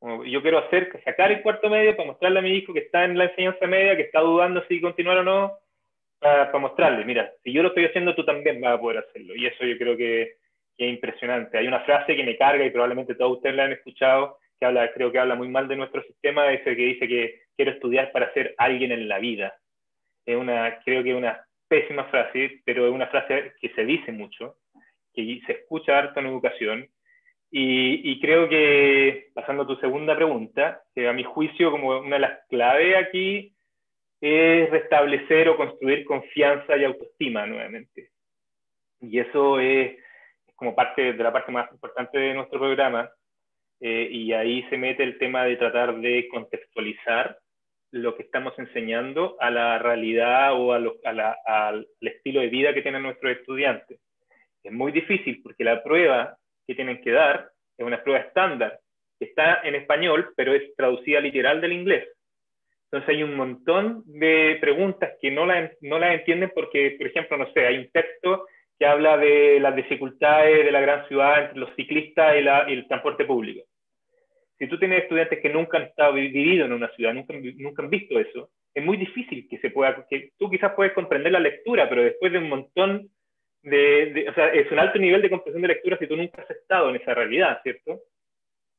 F: Como yo quiero sacar el cuarto medio para mostrarle a mi hijo que está en la enseñanza media, que está dudando si continuar o no, para mostrarle, mira, si yo lo estoy haciendo, tú también vas a poder hacerlo. Y eso yo creo que es impresionante. Hay una frase que me carga y probablemente todos ustedes la han escuchado, creo que habla muy mal de nuestro sistema, ese que dice que quiero estudiar para ser alguien en la vida. Creo que es una pésima frase, pero es una frase que se dice mucho, que se escucha harto en educación. Y creo que, pasando a tu segunda pregunta, que a mi juicio como una de las claves aquí es restablecer o construir confianza y autoestima nuevamente. Y eso es como parte de la parte más importante de nuestro programa, y ahí se mete el tema de tratar de contextualizar lo que estamos enseñando a la realidad o al estilo de vida que tienen nuestros estudiantes. Es muy difícil porque la prueba que tienen que dar es una prueba estándar, que está en español, pero es traducida literal del inglés. Entonces hay un montón de preguntas que no las entienden porque, por ejemplo, no sé, hay un texto que habla de las dificultades de la gran ciudad entre los ciclistas y el transporte público. Si tú tienes estudiantes que nunca han vivido en una ciudad, nunca han visto eso, es muy difícil que tú quizás puedes comprender la lectura, pero después de un montón o sea, es un alto nivel de comprensión de lectura si tú nunca has estado en esa realidad, ¿cierto?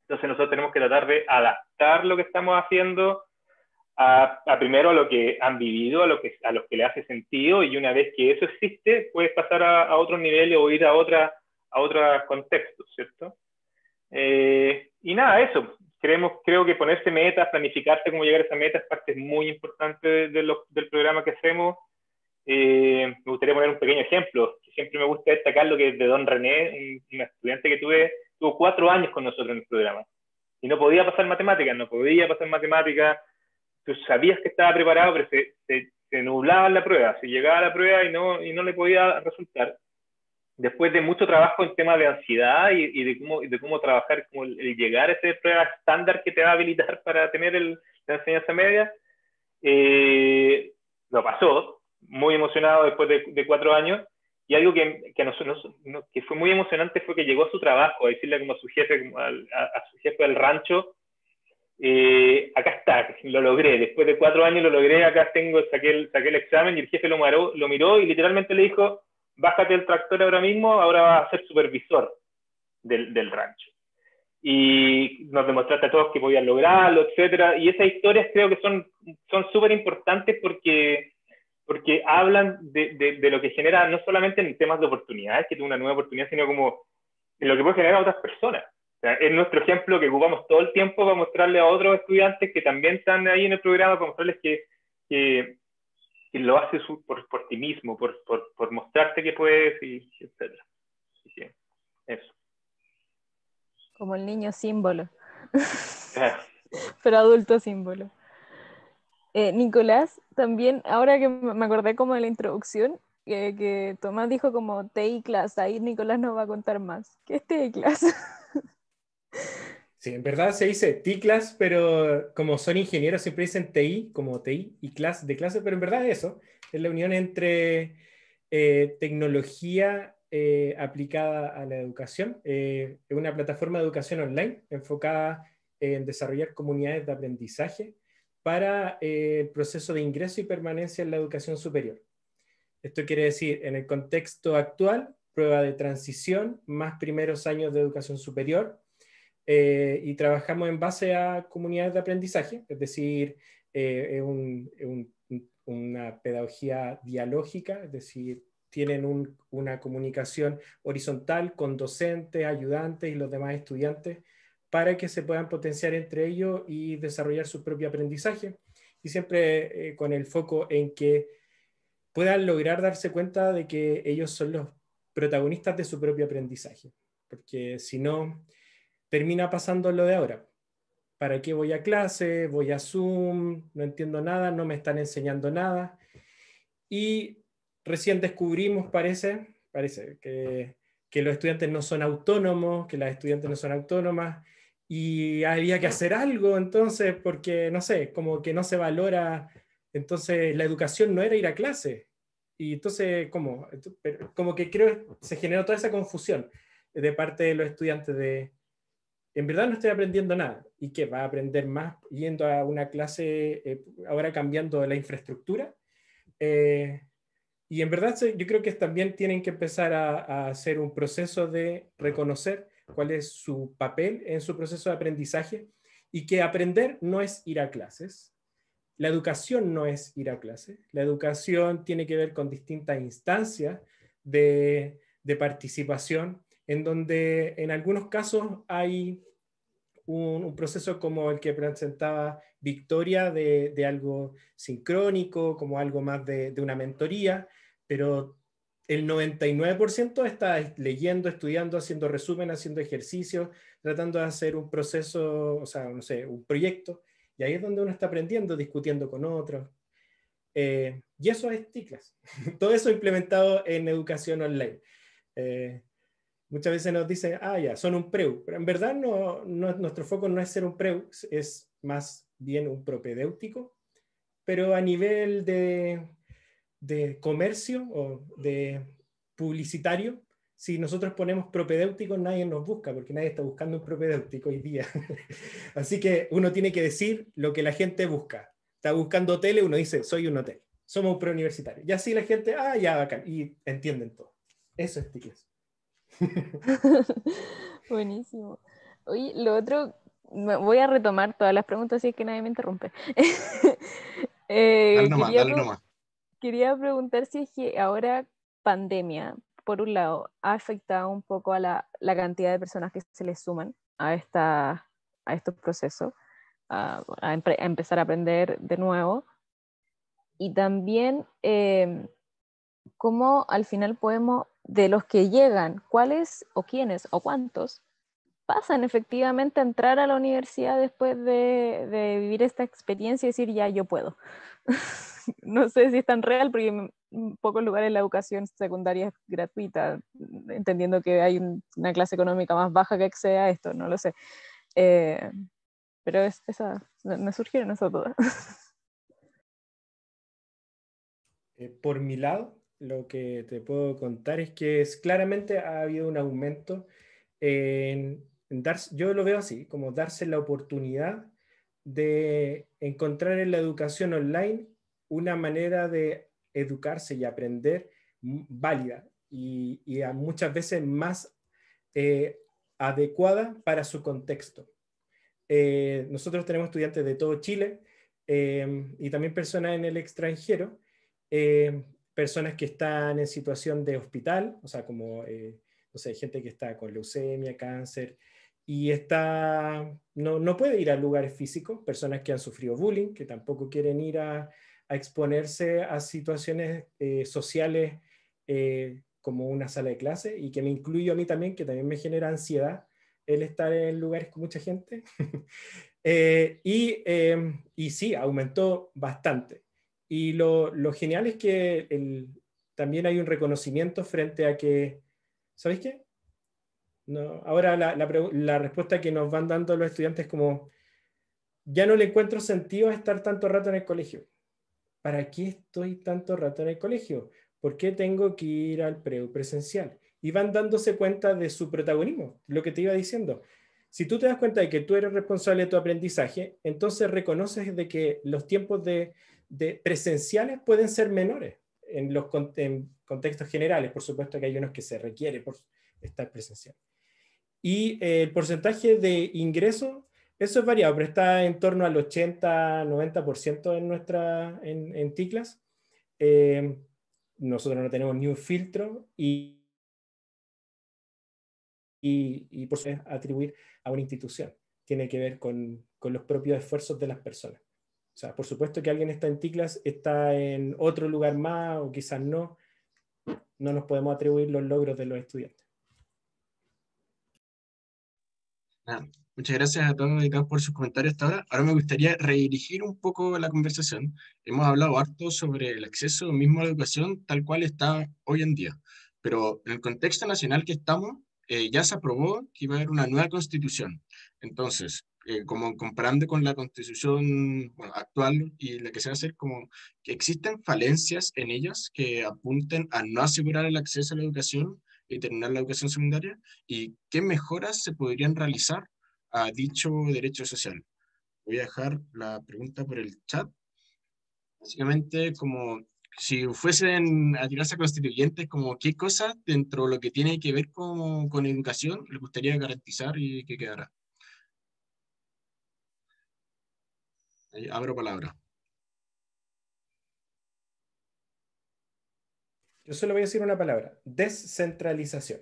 F: Entonces nosotros tenemos que tratar de adaptar lo que estamos haciendo primero a lo que han vivido, a los que le hace sentido, y una vez que eso existe, puedes pasar a otro nivel o ir a otros contextos, ¿cierto? Y nada, eso. Creo que ponerse metas, planificarse cómo llegar a esa meta es parte muy importante del programa que hacemos. Me gustaría poner un pequeño ejemplo. siempre me gusta destacar lo que es de don René, un estudiante que tuvo 4 años con nosotros en el programa. Y no podía pasar matemáticas, tú sabías que estaba preparado, pero se nublaba en la prueba, se llegaba a la prueba y no le podía resultar. Después de mucho trabajo en temas de ansiedad y de cómo trabajar, como el llegar a esa prueba estándar que te va a habilitar para tener la enseñanza media, lo pasó, muy emocionado después de 4 años. Y algo que fue muy emocionante fue que llegó a su trabajo a decirle como a su jefe, a su jefe del rancho, acá está, lo logré, después de 4 años lo logré, acá saqué el examen, y el jefe lo miró y literalmente le dijo: bájate del tractor ahora mismo, ahora vas a ser supervisor del rancho. Y nos demostraste a todos que podían lograrlo, etcétera. Y esas historias creo que son súper importantes porque hablan de lo que genera, no solamente en temas de oportunidades, que tuvo una nueva oportunidad, sino como en lo que puede generar a otras personas. O sea, es nuestro ejemplo que ocupamos todo el tiempo para mostrarle a otros estudiantes que también están ahí en el programa, para mostrarles que lo haces por ti mismo, por mostrarte que puedes, y etc. Así que eso.
D: Como el niño símbolo.
F: Claro.
D: Pero adulto símbolo. Nicolás, también, ahora que me acordé como de la introducción, que Tomás dijo como TI Class, ahí Nicolás nos va a contar más. ¿Qué es TI Class?
J: Sí, en verdad se dice TI-Class, pero como son ingenieros siempre dicen TI, como TI y clase de clase, pero en verdad eso es la unión entre tecnología aplicada a la educación. Es una plataforma de educación online enfocada en desarrollar comunidades de aprendizaje para el proceso de ingreso y permanencia en la educación superior. Esto quiere decir, en el contexto actual, prueba de transición, más primeros años de educación superior, y trabajamos en base a comunidades de aprendizaje, es decir, una pedagogía dialógica, es decir, tienen una comunicación horizontal con docentes, ayudantes y los demás estudiantes para que se puedan potenciar entre ellos y desarrollar su propio aprendizaje, y siempre con el foco en que puedan lograr darse cuenta de que ellos son los protagonistas de su propio aprendizaje, porque si no, termina pasando lo de ahora. ¿Para qué voy a clase? Voy a Zoom, no entiendo nada, no me están enseñando nada. Y recién descubrimos, parece que los estudiantes no son autónomos, que las estudiantes no son autónomas, y había que hacer algo entonces, porque no sé, como que no se valora. Entonces la educación no era ir a clase. Y entonces, como que creo que se generó toda esa confusión de parte de los estudiantes de, en verdad no estoy aprendiendo nada. ¿Y qué? ¿Va a aprender más yendo a una clase, ahora cambiando la infraestructura? Y en verdad yo creo que también tienen que empezar a hacer un proceso de reconocer cuál es su papel en su proceso de aprendizaje, y que aprender no es ir a clases. La educación no es ir a clases. La educación tiene que ver con distintas instancias de participación, en donde en algunos casos hay un proceso como el que presentaba Victoria, de algo sincrónico, como algo más de una mentoría, pero el 99% está leyendo, estudiando, haciendo resumen, haciendo ejercicios, tratando de hacer un proceso, o sea, no sé, un proyecto, y ahí es donde uno está aprendiendo, discutiendo con otros. Y eso es TI-Class. Todo eso implementado en educación online. Muchas veces nos dicen, ya, son un PREU, pero en verdad nuestro foco no es ser un PREU, es más bien un propedéutico, pero a nivel de comercio o de publicitario, si nosotros ponemos propedéutico, nadie nos busca, porque nadie está buscando un propedéutico hoy día. Así que uno tiene que decir lo que la gente busca. Está buscando hoteles, uno dice, soy un hotel, somos un preuniversitario. Y así la gente, ya, bacán, y entienden todo. Eso es TI-Class.
D: Buenísimo. Oye, lo otro, voy a retomar todas las preguntas si es que nadie me interrumpe.
A: Dale nomás.
D: Quería preguntar si es que ahora pandemia, por un lado, ha afectado un poco a la cantidad de personas que se les suman a estos procesos, a empezar a aprender de nuevo. Y también cómo al final podemos, de los que llegan, cuáles o quiénes o cuántos pasan efectivamente a entrar a la universidad después de vivir esta experiencia y decir, ya, yo puedo. No sé si es tan real, porque en pocos lugares la educación secundaria es gratuita, entendiendo que hay una clase económica más baja que accede a esto, no lo sé. Pero me surgieron esas dudas.
J: Por mi lado, lo que te puedo contar es que claramente ha habido un aumento en darse, yo lo veo así, como darse la oportunidad de encontrar en la educación online una manera de educarse y aprender válida y muchas veces más adecuada para su contexto. Nosotros tenemos estudiantes de todo Chile y también personas en el extranjero, personas que están en situación de hospital, o sea, como, no sé, gente que está con leucemia, cáncer, y no puede ir a lugares físicos, personas que han sufrido bullying, que tampoco quieren ir a exponerse a situaciones sociales como una sala de clase, y que me incluyo a mí también, que también me genera ansiedad el estar en lugares con mucha gente. Y sí, aumentó bastante. Y lo genial es que también hay un reconocimiento frente a que, ¿sabéis qué? No, ahora la respuesta que nos van dando los estudiantes es como, ya no le encuentro sentido a estar tanto rato en el colegio. ¿Para qué estoy tanto rato en el colegio? ¿Por qué tengo que ir al presencial? Y van dándose cuenta de su protagonismo, lo que te iba diciendo. Si tú te das cuenta de que tú eres responsable de tu aprendizaje, entonces reconoces de que los tiempos de presenciales pueden ser menores en contextos generales. Por supuesto que hay unos que se requiere por estar presencial. Y el porcentaje de ingreso, eso es variado, pero está en torno al 80-90% en TICLAS. Nosotros no tenemos ni un filtro y por eso es atribuir a una institución. Tiene que ver con los propios esfuerzos de las personas. O sea, por supuesto que alguien está en TICLAS, está en otro lugar más o quizás no. No nos podemos atribuir los logros de los estudiantes.
A: Muchas gracias a todos y todas por sus comentarios hasta ahora. Ahora me gustaría redirigir un poco la conversación. Hemos hablado harto sobre el acceso mismo a la educación tal cual está hoy en día, pero en el contexto nacional que estamos, ya se aprobó que iba a haber una nueva constitución. Entonces, como comparando con la constitución, bueno, actual y la que se va a hacer, como que existen falencias en ellas que apunten a no asegurar el acceso a la educación y terminar la educación secundaria, y qué mejoras se podrían realizar a dicho derecho social. Voy a dejar la pregunta por el chat. Básicamente, como si fuesen a tirarse a constituyentes, como qué cosas dentro de lo que tiene que ver con educación les gustaría garantizar y que quedara. Ahí abro palabra.
J: Yo solo voy a decir una palabra: descentralización.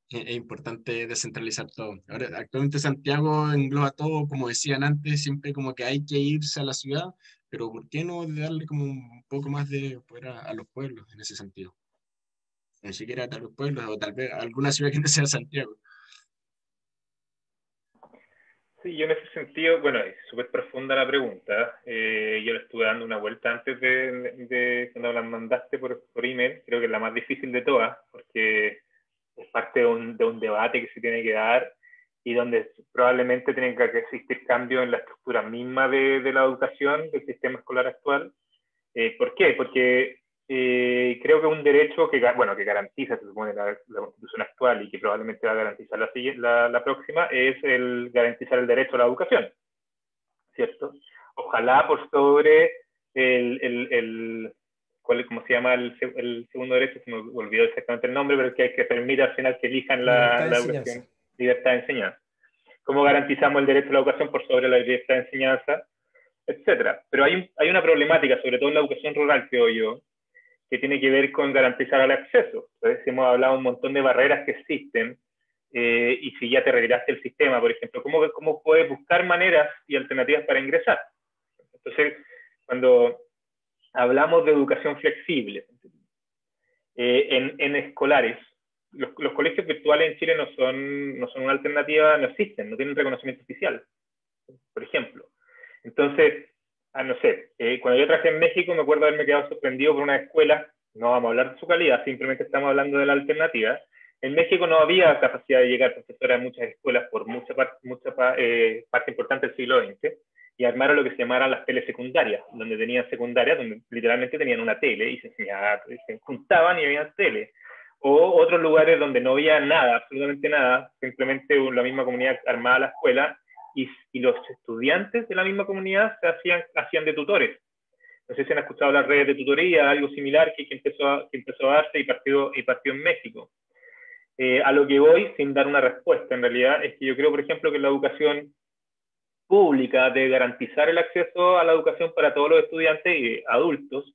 A: Es importante descentralizar todo. Ahora, actualmente Santiago engloba todo, como decían antes, siempre como que hay que irse a la ciudad, pero ¿por qué no darle como un poco más de poder a los pueblos en ese sentido? Ni siquiera a los pueblos, o tal vez a alguna ciudad que no sea Santiago.
F: Sí, yo en ese sentido, bueno, es súper profunda la pregunta. Yo le estuve dando una vuelta antes de cuando la mandaste por email. Creo que es la más difícil de todas, porque es parte de un debate que se tiene que dar y donde probablemente tienen que existir cambios en la estructura misma de la educación, del sistema escolar actual. ¿Por qué? Porque creo que un derecho que garantiza, se supone, la Constitución actual y que probablemente va a garantizar la próxima, es el garantizar el derecho a la educación, ¿cierto? Ojalá por sobre ¿cómo se llama el segundo derecho? Se me olvidó exactamente el nombre, pero que permite al final que elijan la educación. Libertad de enseñanza. ¿Cómo garantizamos el derecho a la educación por sobre la libertad de enseñanza? Etcétera. Pero hay una problemática, sobre todo en la educación rural, creo yo, que tiene que ver con garantizar el acceso. Entonces, hemos hablado un montón de barreras que existen, y si ya te retiraste del sistema, por ejemplo, ¿cómo puedes buscar maneras y alternativas para ingresar? Entonces, cuando hablamos de educación flexible. En escolares, los colegios virtuales en Chile no son una alternativa, no existen, no tienen reconocimiento oficial, por ejemplo. Entonces, no sé, cuando yo trabajé en México me acuerdo haberme quedado sorprendido por una escuela, no vamos a hablar de su calidad, simplemente estamos hablando de la alternativa. En México no había capacidad de llegar profesores a muchas escuelas por mucha parte importante del siglo XX, y armaron lo que se llamaban las telesecundarias, donde tenían secundarias, donde literalmente tenían una tele y se juntaban y había tele. O otros lugares donde no había nada, absolutamente nada, simplemente la misma comunidad armaba la escuela y los estudiantes de la misma comunidad se hacían de tutores. No sé si han escuchado las redes de tutoría, algo similar que empezó a darse y partió en México. A lo que voy, sin dar una respuesta en realidad, es que yo creo, por ejemplo, que la educación pública debe garantizar el acceso a la educación para todos los estudiantes y adultos.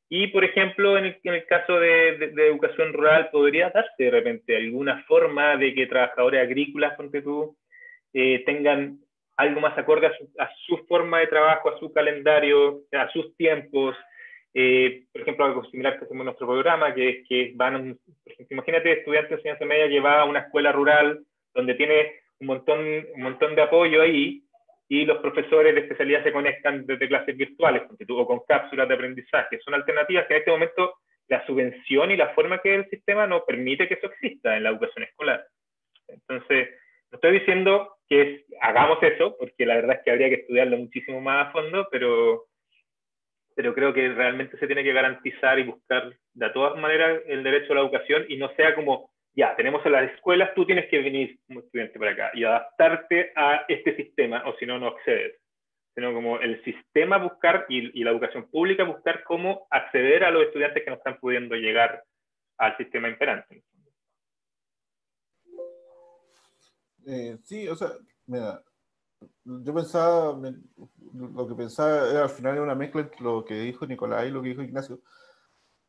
F: Y, por ejemplo, en el caso de educación rural, podría darse de repente alguna forma de que trabajadores agrícolas, ponte tú, tengan algo más acorde a su forma de trabajo, a su calendario, a sus tiempos. Por ejemplo, algo similar que hacemos en nuestro programa, que van, por ejemplo, imagínate estudiantes de enseñanza media que va a una escuela rural donde tiene un montón de apoyo ahí, y los profesores de especialidad se conectan desde clases virtuales o con cápsulas de aprendizaje. Son alternativas que en este momento la subvención y la forma que el sistema no permite que eso exista en la educación escolar. Entonces, no estoy diciendo que hagamos eso, porque la verdad es que habría que estudiarlo muchísimo más a fondo, pero creo que realmente se tiene que garantizar y buscar de todas maneras el derecho a la educación, y no sea como, ya, tenemos en las escuelas, tú tienes que venir como estudiante para acá y adaptarte a este sistema, o si no, no accedes. Sino como el sistema buscar y la educación pública buscar cómo acceder a los estudiantes que no están pudiendo llegar al sistema imperante.
I: Sí, o sea, mira, yo pensaba, lo que pensaba era al final era una mezcla entre lo que dijo Nicolás y lo que dijo Ignacio.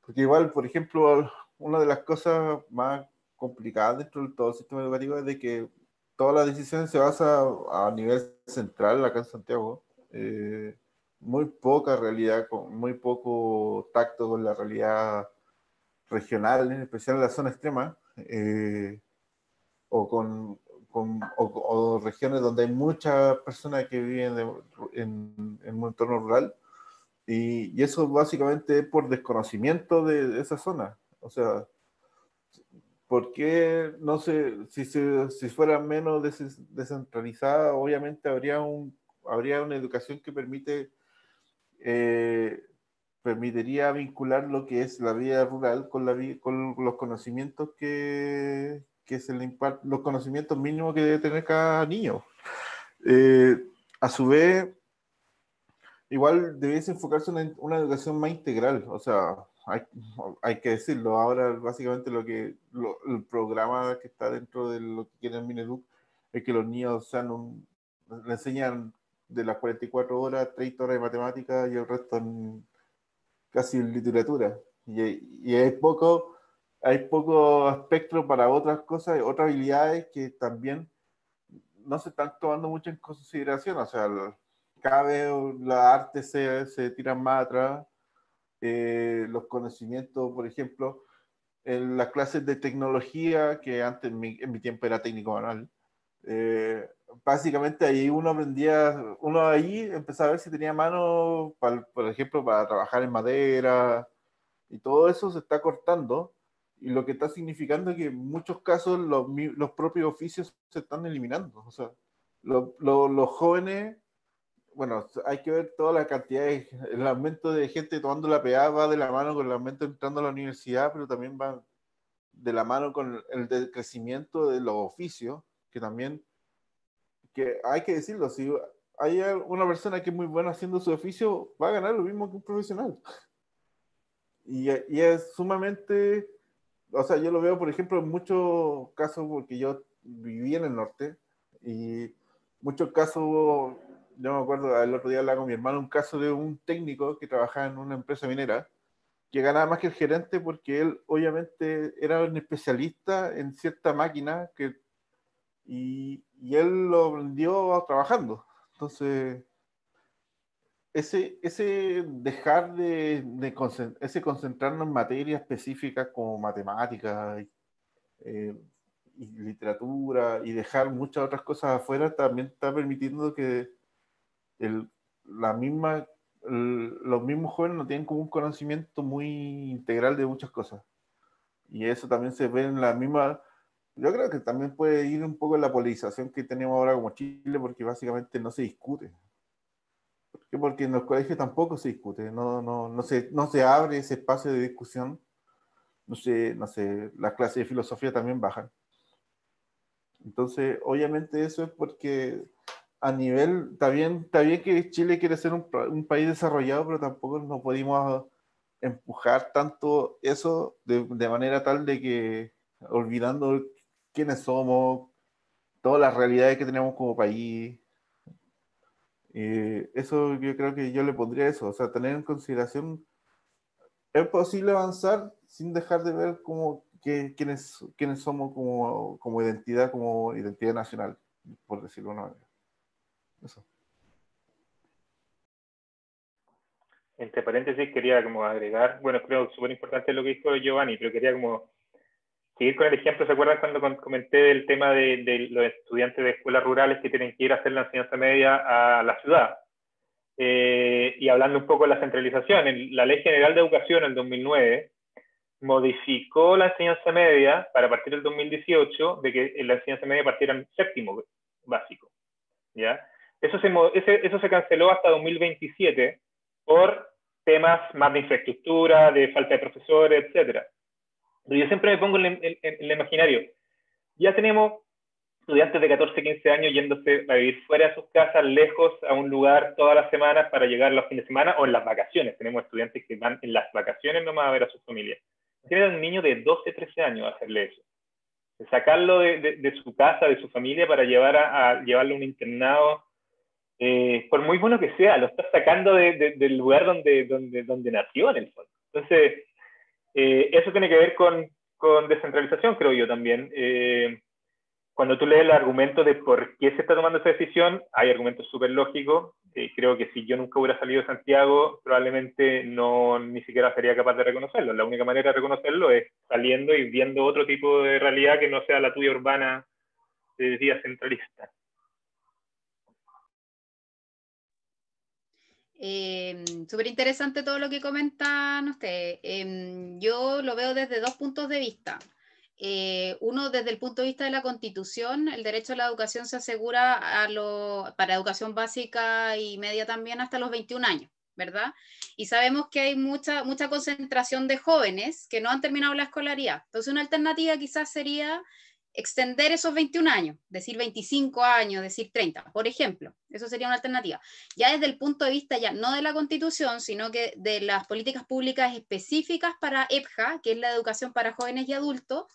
I: Porque igual, por ejemplo, una de las cosas más complicadas dentro de todo el sistema educativo es de que todas las decisiones se basan a nivel central acá en Santiago. Muy poca realidad, muy poco tacto con la realidad regional, en especial en la zona extrema, o regiones donde hay muchas personas que viven en un entorno rural. Y eso básicamente es por desconocimiento de esa zona. O sea, ¿por qué no sé? Si fuera menos descentralizada, obviamente habría una educación que permitiría vincular lo que es la vida rural con los conocimientos que se le imparten, los conocimientos mínimos que debe tener cada niño. A su vez, igual debiese enfocarse en una educación más integral. O sea, hay que decirlo. Ahora, básicamente, el programa que está dentro de lo que quiere el Mineduc es que los niños le enseñan de las 44 horas, 30 horas de matemáticas y el resto casi en literatura. Y hay poco espectro para otras cosas, otras habilidades que también no se están tomando mucho en consideración. O sea, cada vez las artes se tiran más atrás. Los conocimientos, por ejemplo, en las clases de tecnología, que antes en mi tiempo era técnico manual, básicamente ahí uno ahí empezaba a ver si tenía mano, por ejemplo, para trabajar en madera, y todo eso se está cortando, y lo que está significando es que en muchos casos los propios oficios se están eliminando. O sea, los jóvenes, bueno, hay que ver toda la cantidad, el aumento de gente tomando la PA va de la mano con el aumento entrando a la universidad, pero también va de la mano con el crecimiento de los oficios, que también, que hay que decirlo, si hay una persona que es muy buena haciendo su oficio, va a ganar lo mismo que un profesional. Y es sumamente, o sea, yo lo veo, por ejemplo, en muchos casos, porque yo viví en el norte, y muchos casos, yo me acuerdo, el otro día hablaba con mi hermano, un caso de un técnico que trabajaba en una empresa minera, que ganaba más que el gerente porque él obviamente era un especialista en cierta máquina y él lo aprendió trabajando. Entonces, ese dejar ese concentrarnos en materias específicas como matemáticas y literatura y dejar muchas otras cosas afuera también está permitiendo que los mismos jóvenes no tienen como un conocimiento muy integral de muchas cosas. Y eso también se ve en la misma... Yo creo que también puede ir un poco en la polarización que tenemos ahora como Chile, porque básicamente no se discute. ¿Por qué? Porque en los colegios tampoco se discute, no se abre ese espacio de discusión. No sé, las clases de filosofía también bajan. Entonces, obviamente eso es porque a nivel, está bien que Chile quiere ser un país desarrollado, pero tampoco no podemos empujar tanto eso de manera tal de que olvidando quiénes somos, todas las realidades que tenemos como país. Eso yo creo que yo le pondría eso, o sea, tener en consideración, es posible avanzar sin dejar de ver quiénes somos como identidad nacional, por decirlo de una manera. Eso.
F: Entre paréntesis quería como agregar, bueno, creo súper importante lo que dijo Giovanni, pero quería como seguir con el ejemplo. ¿Se acuerdan cuando comenté del tema de los estudiantes de escuelas rurales que tienen que ir a hacer la enseñanza media a la ciudad? Y hablando un poco de la centralización, la Ley General de Educación en el 2009 modificó la enseñanza media para partir del 2018 de que la enseñanza media partiera en séptimo básico, ¿ya? Eso se canceló hasta 2027 por temas más de infraestructura, de falta de profesores, etc. Pero yo siempre me pongo en el imaginario. Ya tenemos estudiantes de 14, 15 años yéndose a vivir fuera de sus casas, lejos, a un lugar todas las semanas para llegar los fines de semana o en las vacaciones. Tenemos estudiantes que van en las vacaciones nomás a ver a sus familias. Tienen a un niño de 12, 13 años a hacerle eso. De sacarlo de su casa, de su familia, para llevarlo a un internado. Por muy bueno que sea, lo estás sacando del lugar donde nació, en el fondo. Entonces, eso tiene que ver con descentralización, creo yo también. Cuando tú lees el argumento de por qué se está tomando esa decisión, hay argumentos súper lógicos. Creo que si yo nunca hubiera salido de Santiago, probablemente ni siquiera sería capaz de reconocerlo. La única manera de reconocerlo es saliendo y viendo otro tipo de realidad que no sea la tuya urbana, decía, centralista.
G: Súper interesante todo lo que comentan ustedes. Yo lo veo desde dos puntos de vista. Uno, desde el punto de vista de la Constitución, el derecho a la educación se asegura para educación básica y media también hasta los 21 años, ¿verdad? Y sabemos que hay mucha concentración de jóvenes que no han terminado la escolaridad. Entonces, una alternativa quizás sería extender esos 21 años, decir 25 años, decir 30, por ejemplo. Eso sería una alternativa. Ya desde el punto de vista ya no de la Constitución, sino que de las políticas públicas específicas para EPJA, que es la educación para jóvenes y adultos,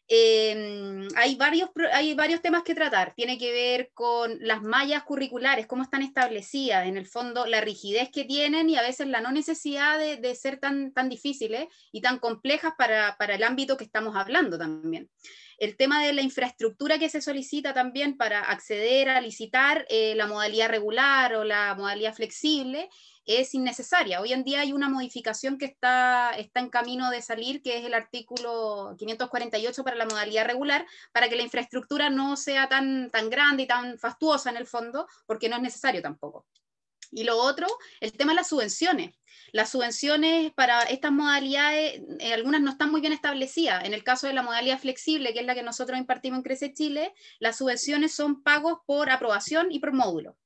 G: hay varios temas que tratar. Tiene que ver con las mallas curriculares, cómo están establecidas, en el fondo la rigidez que tienen y a veces la no necesidad de ser tan difíciles y tan complejas para el ámbito que estamos hablando también. El tema de la infraestructura que se solicita también para acceder a licitar la modalidad regular o la modalidad flexible es innecesaria. Hoy en día hay una modificación que está en camino de salir, que es el artículo 548 para la modalidad regular, para que la infraestructura no sea tan grande y tan fastuosa en el fondo, porque no es necesario tampoco. Y lo otro, el tema de las subvenciones. Las subvenciones para estas modalidades, algunas no están muy bien establecidas. En el caso de la modalidad flexible, que es la que nosotros impartimos en Crece Chile, las subvenciones son pagos por aprobación y por módulo.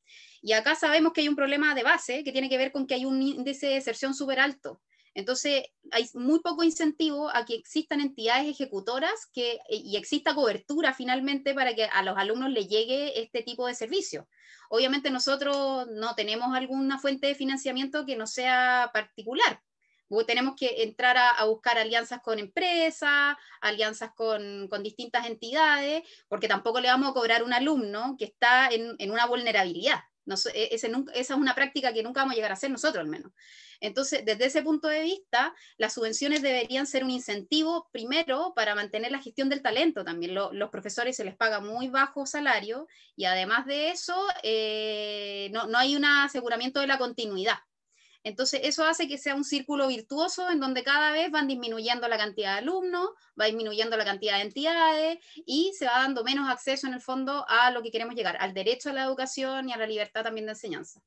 G: Y acá sabemos que hay un problema de base que tiene que ver con que hay un índice de deserción súper alto. Entonces, hay muy poco incentivo a que existan entidades ejecutoras y exista cobertura finalmente para que a los alumnos les llegue este tipo de servicio. Obviamente nosotros no tenemos alguna fuente de financiamiento que no sea particular. Tenemos que entrar a buscar alianzas con empresas, alianzas con distintas entidades, porque tampoco le vamos a cobrar a un alumno que está en una vulnerabilidad. Esa es una práctica que nunca vamos a llegar a hacer nosotros, al menos. Entonces, desde ese punto de vista, las subvenciones deberían ser un incentivo, primero, para mantener la gestión del talento también. Los profesores se les paga muy bajo salario y además de eso, no hay un aseguramiento de la continuidad. Entonces, eso hace que sea un círculo virtuoso en donde cada vez van disminuyendo la cantidad de alumnos, va disminuyendo la cantidad de entidades y se va dando menos acceso en el fondo a lo que queremos llegar, al derecho a la educación y a la libertad también de enseñanza.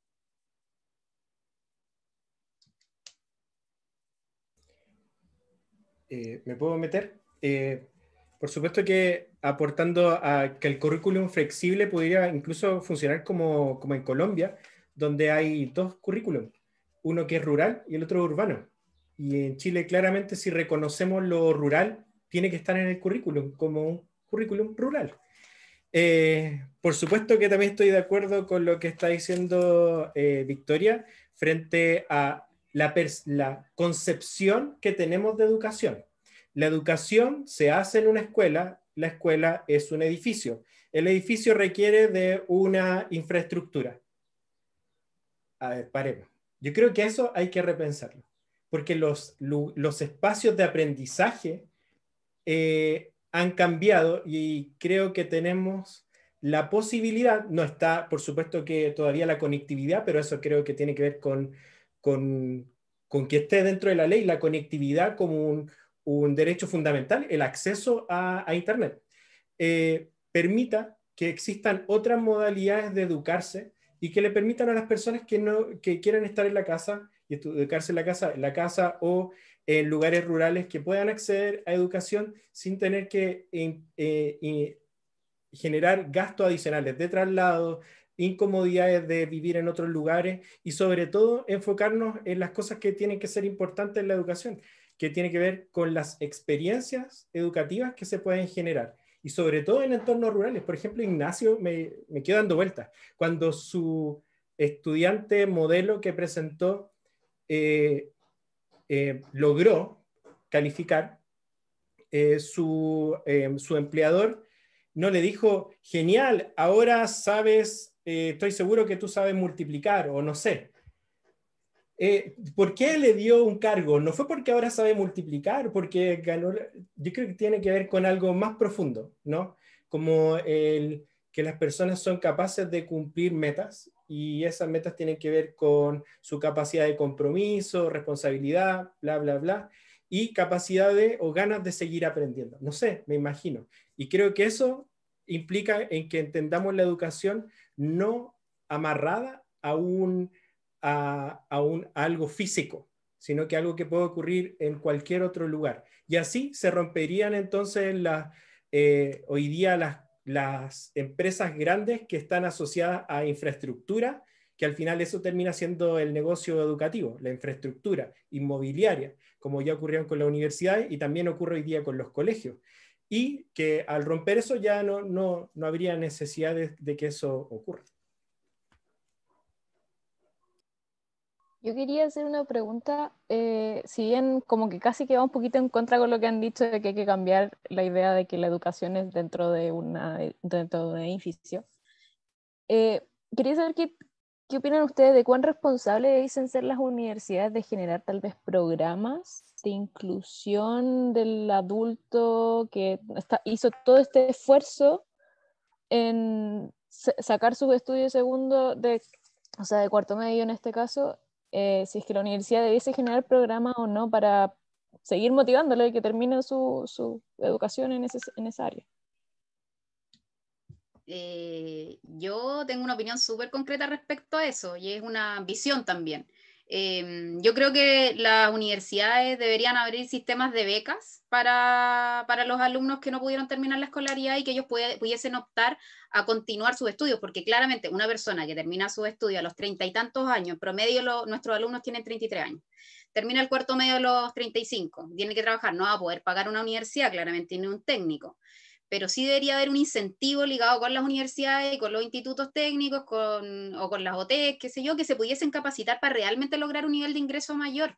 J: ¿Me puedo meter? Por supuesto que aportando a que el currículum flexible podría incluso funcionar como en Colombia, donde hay dos currículums, uno que es rural y el otro urbano. Y en Chile claramente si reconocemos lo rural, tiene que estar en el currículum como un currículum rural. Por supuesto que también estoy de acuerdo con lo que está diciendo Victoria frente a la concepción que tenemos de educación. La educación se hace en una escuela, la escuela es un edificio. El edificio requiere de una infraestructura. A ver, paremos. Yo creo que eso hay que repensarlo, porque los espacios de aprendizaje han cambiado y creo que tenemos la posibilidad, no está por supuesto que todavía la conectividad, pero eso creo que tiene que ver con que esté dentro de la ley la conectividad como un derecho fundamental, el acceso a Internet. Permita que existan otras modalidades de educarse y que le permitan a las personas que quieran estar en la casa y educarse en la casa o en lugares rurales que puedan acceder a educación sin tener que generar gastos adicionales de traslado, incomodidades de vivir en otros lugares y sobre todo enfocarnos en las cosas que tienen que ser importantes en la educación, que tiene que ver con las experiencias educativas que se pueden generar y sobre todo en entornos rurales. Por ejemplo, Ignacio me quedo dando vueltas cuando su estudiante modelo que presentó logró calificar, su empleador no le dijo, genial, ahora sabes, estoy seguro que tú sabes multiplicar, o no sé. ¿Por qué le dio un cargo? No fue porque ahora sabe multiplicar, porque ganó, yo creo que tiene que ver con algo más profundo, ¿no? Como que las personas son capaces de cumplir metas y esas metas tienen que ver con su capacidad de compromiso, responsabilidad, bla, bla, bla, y capacidad o ganas de seguir aprendiendo. No sé, me imagino. Y creo que eso implica en que entendamos la educación no amarrada a algo físico, sino que algo que puede ocurrir en cualquier otro lugar. Y así se romperían entonces hoy día las empresas grandes que están asociadas a infraestructura, que al final eso termina siendo el negocio educativo, la infraestructura inmobiliaria, como ya ocurrieron con las universidades y también ocurre hoy día con los colegios. Y que al romper eso ya no habría necesidad de que eso ocurra.
D: Yo quería hacer una pregunta, si bien como que casi que va un poquito en contra con lo que han dicho de que hay que cambiar la idea de que la educación es dentro de un edificio. Quería saber qué opinan ustedes de cuán responsables dicen ser las universidades de generar tal vez programas de inclusión del adulto que hizo todo este esfuerzo en sacar sus estudios segundo, de cuarto medio en este caso. Si es que la universidad debiese generar programas o no para seguir motivándole y que termine su educación en esa área.
G: Yo tengo una opinión súper concreta respecto a eso y es una visión también. Yo creo que las universidades deberían abrir sistemas de becas para los alumnos que no pudieron terminar la escolaridad y que ellos pudiesen optar a continuar sus estudios, porque claramente una persona que termina sus estudios a los 30 y tantos años, en promedio nuestros alumnos tienen 33 años, termina el cuarto medio a los 35, tiene que trabajar, no va a poder pagar una universidad, claramente ni un técnico. Pero sí debería haber un incentivo ligado con las universidades y con los institutos técnicos o con las OTEC, qué sé yo, que se pudiesen capacitar para realmente lograr un nivel de ingreso mayor.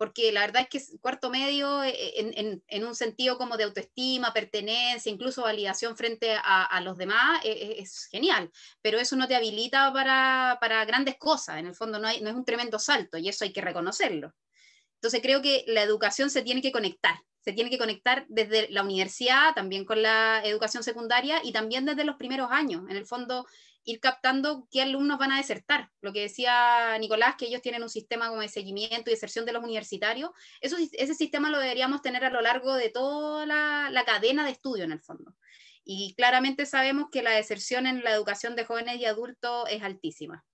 G: porque la verdad es que cuarto medio, en un sentido como de autoestima, pertenencia, incluso validación frente a los demás, es genial, pero eso no te habilita para grandes cosas, en el fondo no es un tremendo salto, y eso hay que reconocerlo. Entonces creo que la educación se tiene que conectar desde la universidad, también con la educación secundaria y también desde los primeros años. En el fondo, ir captando qué alumnos van a desertar. Lo que decía Nicolás, que ellos tienen un sistema como de seguimiento y deserción de los universitarios. Ese sistema lo deberíamos tener a lo largo de toda la cadena de estudio, en el fondo. Y claramente sabemos que la deserción en la educación de jóvenes y adultos es altísima.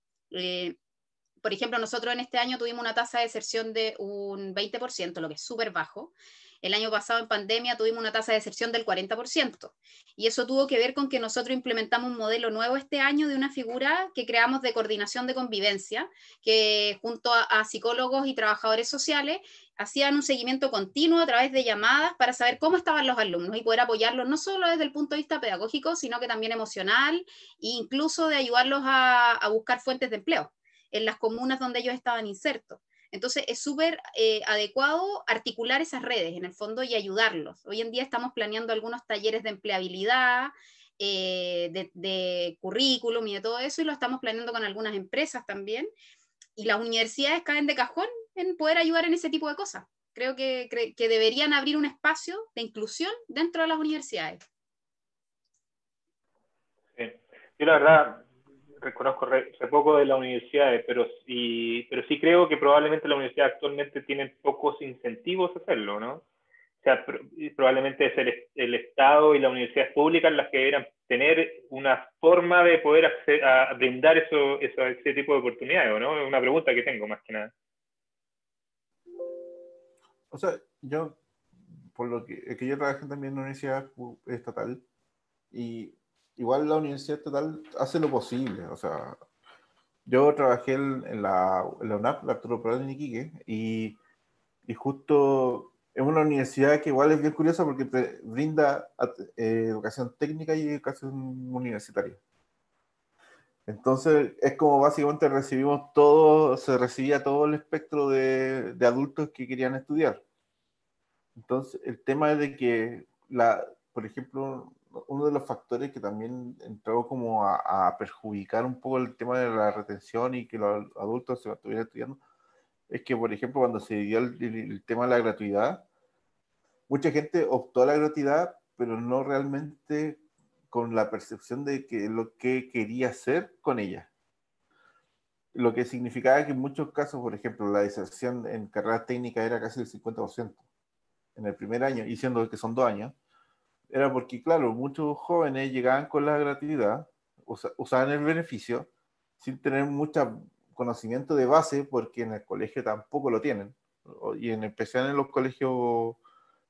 G: Por ejemplo, nosotros en este año tuvimos una tasa de deserción de un 20%, lo que es súper bajo. El año pasado en pandemia tuvimos una tasa de deserción del 40%. Y eso tuvo que ver con que nosotros implementamos un modelo nuevo este año de una figura que creamos de coordinación de convivencia, que junto a psicólogos y trabajadores sociales hacían un seguimiento continuo a través de llamadas para saber cómo estaban los alumnos y poder apoyarlos no solo desde el punto de vista pedagógico, sino que también emocional e incluso de ayudarlos a buscar fuentes de empleo en las comunas donde ellos estaban insertos. Entonces es súper adecuado articular esas redes en el fondo y ayudarlos. Hoy en día estamos planeando algunos talleres de empleabilidad, de currículum y de todo eso, y lo estamos planeando con algunas empresas también. Y las universidades caen de cajón en poder ayudar en ese tipo de cosas. Creo que deberían abrir un espacio de inclusión dentro de las universidades.
F: Sí. Yo la verdad reconozco re poco de las universidades, pero sí creo que probablemente las universidades actualmente tienen pocos incentivos a hacerlo, ¿no? O sea, probablemente es el Estado y las universidades públicas las que deberían tener una forma de poder a brindar ese tipo de oportunidades, ¿no? Es una pregunta que tengo más que nada.
I: O sea, yo, por lo que yo trabajé también en una universidad estatal, y igual la universidad estatal hace lo posible. O sea, yo trabajé en la UNAP, la Arturo Prat en Iquique, y justo es una universidad que igual es bien curiosa porque te brinda educación técnica y educación universitaria. Entonces es como básicamente se recibía todo el espectro de adultos que querían estudiar. Entonces el tema es de que, por ejemplo, uno de los factores que también entró como a perjudicar un poco el tema de la retención y que los adultos se estuvieran estudiando, es que, por ejemplo, cuando se dio el tema de la gratuidad, mucha gente optó a la gratuidad, pero no realmente con la percepción de que lo que quería hacer con ella. Lo que significaba que en muchos casos, por ejemplo, la deserción en carreras técnicas era casi el 50% en el primer año, y siendo que son 2 años, era porque, claro, muchos jóvenes llegaban con la gratuidad, usaban el beneficio, sin tener mucho conocimiento de base, porque en el colegio tampoco lo tienen, y en especial en los colegios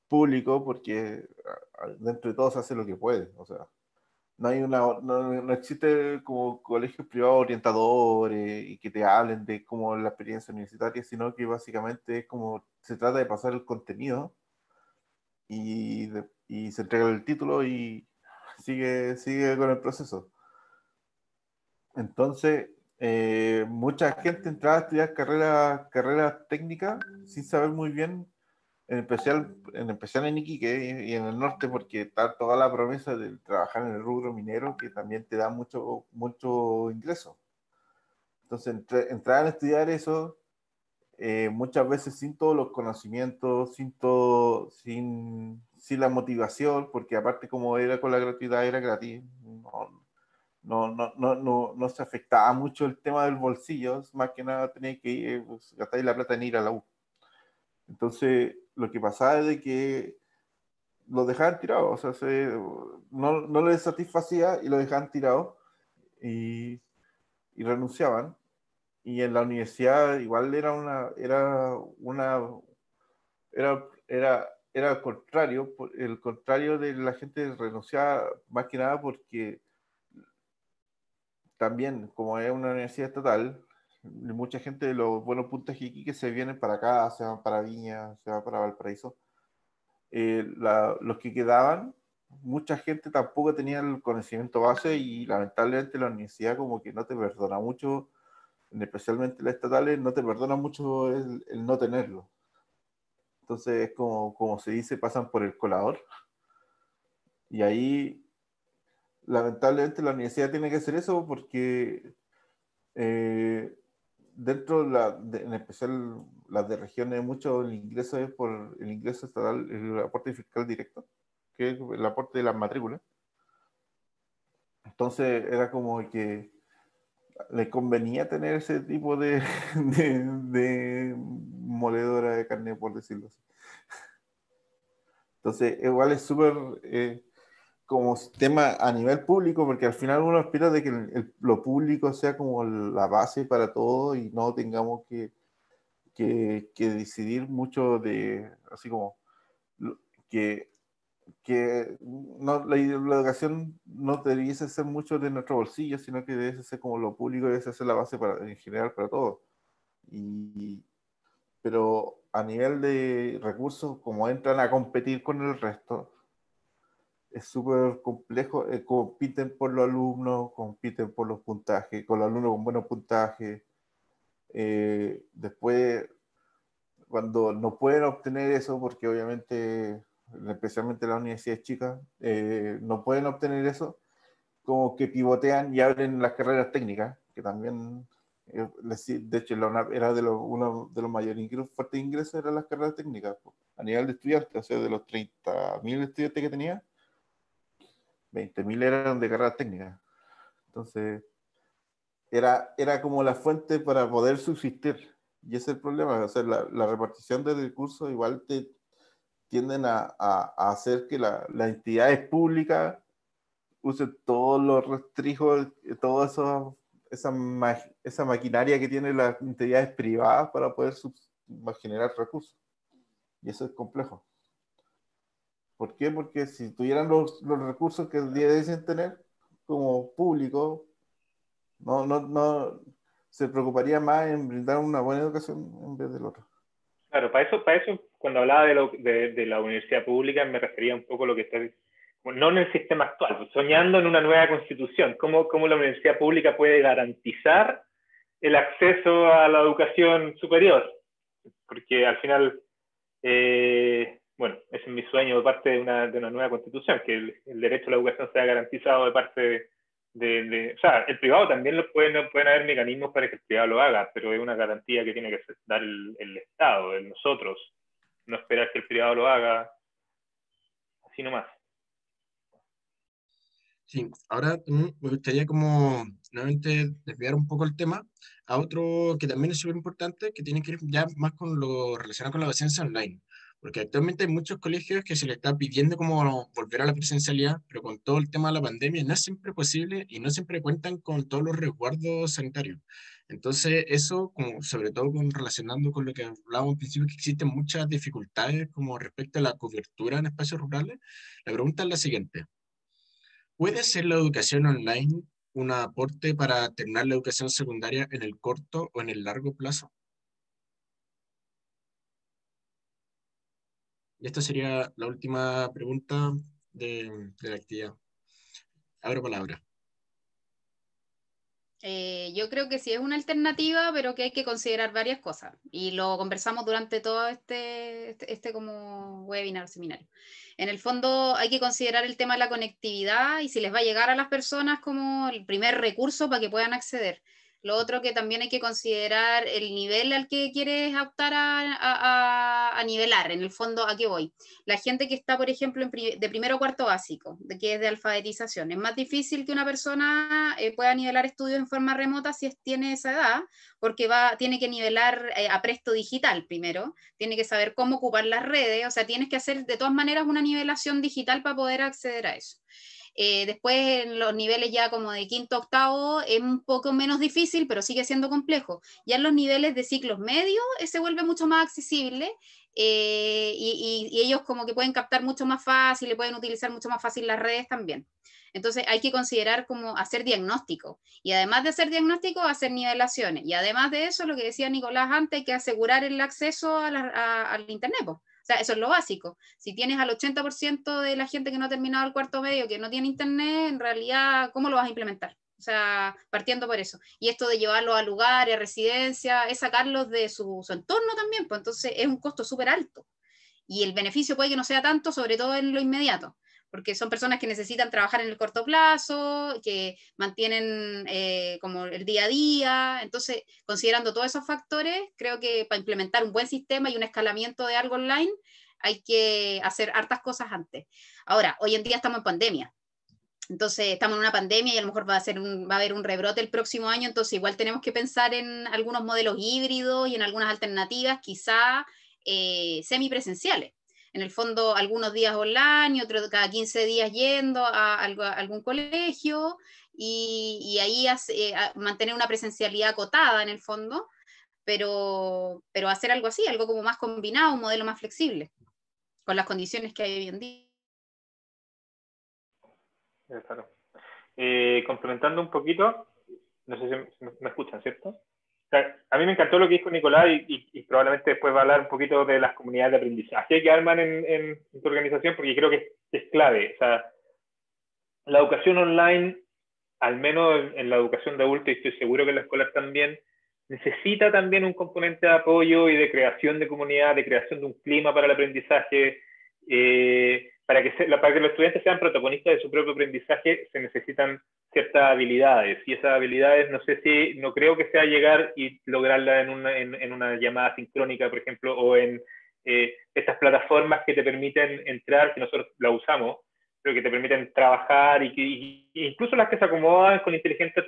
I: públicos, porque dentro de todo se hace lo que puede. O sea, no existe como colegios privados orientadores y que te hablen de como la experiencia universitaria, sino que básicamente es como se trata de pasar el contenido y se entrega el título y sigue con el proceso. Entonces, mucha gente entraba a estudiar carreras técnicas sin saber muy bien, en especial en Iquique y en el norte, porque está toda la promesa de trabajar en el rubro minero, que también te da mucho ingreso. Entonces, entrar a estudiar eso, muchas veces sin todos los conocimientos, sin la motivación, porque aparte como era con la gratuidad, era gratis, no se afectaba mucho el tema del bolsillo, más que nada tenía que gastar la plata en ir a la U. Entonces, lo que pasaba es de que lo dejaban tirado, o sea, no les satisfacía y lo dejaban tirado y renunciaban. Y en la universidad igual era el contrario de la gente renunciaba, más que nada porque también, como es una universidad estatal, mucha gente de los buenos puntos que se vienen para acá, se van para Viña, se van para Valparaíso. Los que quedaban, mucha gente tampoco tenía el conocimiento base y lamentablemente la universidad como que no te perdona mucho, especialmente las estatales, no te perdona mucho el no tenerlo. Entonces es como se dice, pasan por el colador. Y ahí, lamentablemente, la universidad tiene que hacer eso porque dentro en especial las de regiones, mucho el ingreso es por el ingreso estatal, el aporte fiscal directo, que es el aporte de las matrículas. Entonces era como que le convenía tener ese tipo de moledora de carne, por decirlo así. Entonces, igual es súper como tema a nivel público, porque al final uno aspira de que lo público sea como la base para todo y no tengamos que decidir mucho de, así como, que no, la educación no debiese ser mucho de nuestro bolsillo, sino que debe ser como lo público, debe ser la base en general para todo. Pero a nivel de recursos, como entran a competir con el resto, es súper complejo. Compiten por los alumnos, compiten por los puntajes, con los alumnos con buenos puntajes. Después, cuando no pueden obtener eso, porque obviamente, especialmente las universidades chicas, no pueden obtener eso, como que pivotean y abren las carreras técnicas, que también, de hecho, era uno de los mayores fuertes ingresos, eran las carreras técnicas, a nivel de estudiantes, o sea, de los 30.000 estudiantes que tenía, 20.000 eran de carreras técnicas. Entonces, era como la fuente para poder subsistir. Y ese es el problema, o sea, la repartición de recursos igual tienden a hacer que las entidades públicas usen todos los restrijos, toda esa maquinaria que tienen las entidades privadas para poder generar recursos. Y eso es complejo. ¿Por qué? Porque si tuvieran los recursos que debiesen tener como público, no se preocuparía más en brindar una buena educación en vez del otro.
F: Claro, para eso cuando hablaba de la universidad pública me refería un poco a lo que está, no en el sistema actual, pues soñando en una nueva constitución, cómo la universidad pública puede garantizar el acceso a la educación superior, porque al final, bueno, ese es mi sueño de parte de una nueva constitución, que el derecho a la educación sea garantizado de parte o sea, el privado también pueden haber mecanismos para que el privado lo haga, pero es una garantía que tiene que dar el Estado, nosotros, no esperar que el privado lo haga así nomás.
A: Sí, ahora me gustaría como nuevamente desviar un poco el tema a otro que también es súper importante, que tiene que ver ya más con lo relacionado con la docencia online. Porque actualmente hay muchos colegios que se les está pidiendo como volver a la presencialidad, pero con todo el tema de la pandemia no es siempre posible y no siempre cuentan con todos los resguardos sanitarios. Entonces, eso, como sobre todo relacionando con lo que hablábamos al principio, que existen muchas dificultades como respecto a la cobertura en espacios rurales, la pregunta es la siguiente. ¿Puede ser la educación online un aporte para terminar la educación secundaria en el corto o en el largo plazo? Y esta sería la última pregunta de la actividad. Abro palabra.
G: Yo creo que sí es una alternativa, pero que hay que considerar varias cosas. Y lo conversamos durante todo este como webinar, seminario. En el fondo hay que considerar el tema de la conectividad y si les va a llegar a las personas como el primer recurso para que puedan acceder. Lo otro que también hay que considerar el nivel al que quieres optar a nivelar. En el fondo, ¿a qué voy? La gente que está, por ejemplo, de primero o cuarto básico, que es de alfabetización, es más difícil que una persona pueda nivelar estudios en forma remota si tiene esa edad, porque tiene que nivelar a presto digital primero, tiene que saber cómo ocupar las redes, o sea, tienes que hacer de todas maneras una nivelación digital para poder acceder a eso. Después en los niveles ya como de quinto octavo es un poco menos difícil, pero sigue siendo complejo. Ya en los niveles de ciclos medios se vuelve mucho más accesible y ellos como que pueden captar mucho más fácil, le pueden utilizar mucho más fácil las redes también. Entonces hay que considerar como hacer diagnóstico y además de hacer diagnóstico, hacer nivelaciones. Y además de eso, lo que decía Nicolás antes, hay que asegurar el acceso al internet. O sea, eso es lo básico. Si tienes al 80% de la gente que no ha terminado el cuarto medio, que no tiene internet, en realidad, ¿cómo lo vas a implementar? O sea, partiendo por eso. Y esto de llevarlos a lugares, a residencias, es sacarlos de su entorno también, pues entonces es un costo súper alto. y el beneficio puede que no sea tanto, sobre todo en lo inmediato, porque son personas que necesitan trabajar en el corto plazo, que mantienen como el día a día. Entonces, considerando todos esos factores, creo que para implementar un buen sistema y un escalamiento de algo online, hay que hacer hartas cosas antes. Ahora, hoy en día estamos en pandemia. Entonces, estamos en una pandemia y a lo mejor va a haber un rebrote el próximo año, entonces igual tenemos que pensar en algunos modelos híbridos y en algunas alternativas, quizá semipresenciales. En el fondo, algunos días online y otros cada 15 días yendo a algún colegio y ahí mantener una presencialidad acotada en el fondo, pero hacer algo así, algo como más combinado, un modelo más flexible, con las condiciones que hay hoy en día.
F: Claro. Complementando un poquito, no sé si me escuchan, ¿cierto? O sea, a mí me encantó lo que dijo Nicolás y probablemente después va a hablar un poquito de las comunidades de aprendizaje que arman en tu organización, porque creo que es clave. O sea, la educación online, al menos en la educación de adultos, y estoy seguro que en las escuelas también, necesita también un componente de apoyo y de creación de comunidad, de creación de un clima para el aprendizaje. Para que los estudiantes sean protagonistas de su propio aprendizaje se necesitan ciertas habilidades, y esas habilidades no creo que sea llegar y lograrla en una llamada sincrónica, por ejemplo, o en estas plataformas que te permiten entrar, que nosotros la usamos, pero que te permiten trabajar y incluso las que se acomodan con inteligencia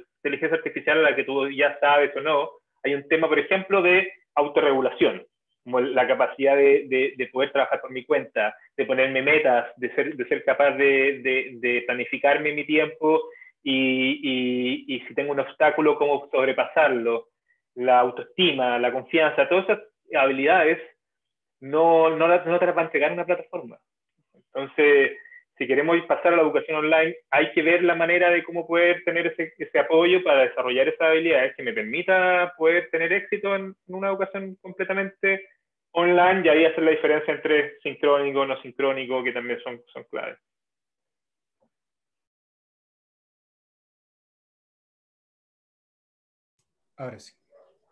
F: artificial, a la que tú ya sabes o no. Hay un tema, por ejemplo, de autorregulación, como la capacidad de poder trabajar por mi cuenta, de ponerme metas, de ser capaz de planificarme mi tiempo y si tengo un obstáculo, cómo sobrepasarlo. La autoestima, la confianza, todas esas habilidades no te las va a entregar una plataforma. Entonces, si queremos pasar a la educación online, hay que ver la manera de cómo poder tener ese apoyo para desarrollar esas habilidades que me permita poder tener éxito en una educación completamente online, y ahí hacer la diferencia entre sincrónico, no sincrónico, que también son claves.
J: Ahora sí.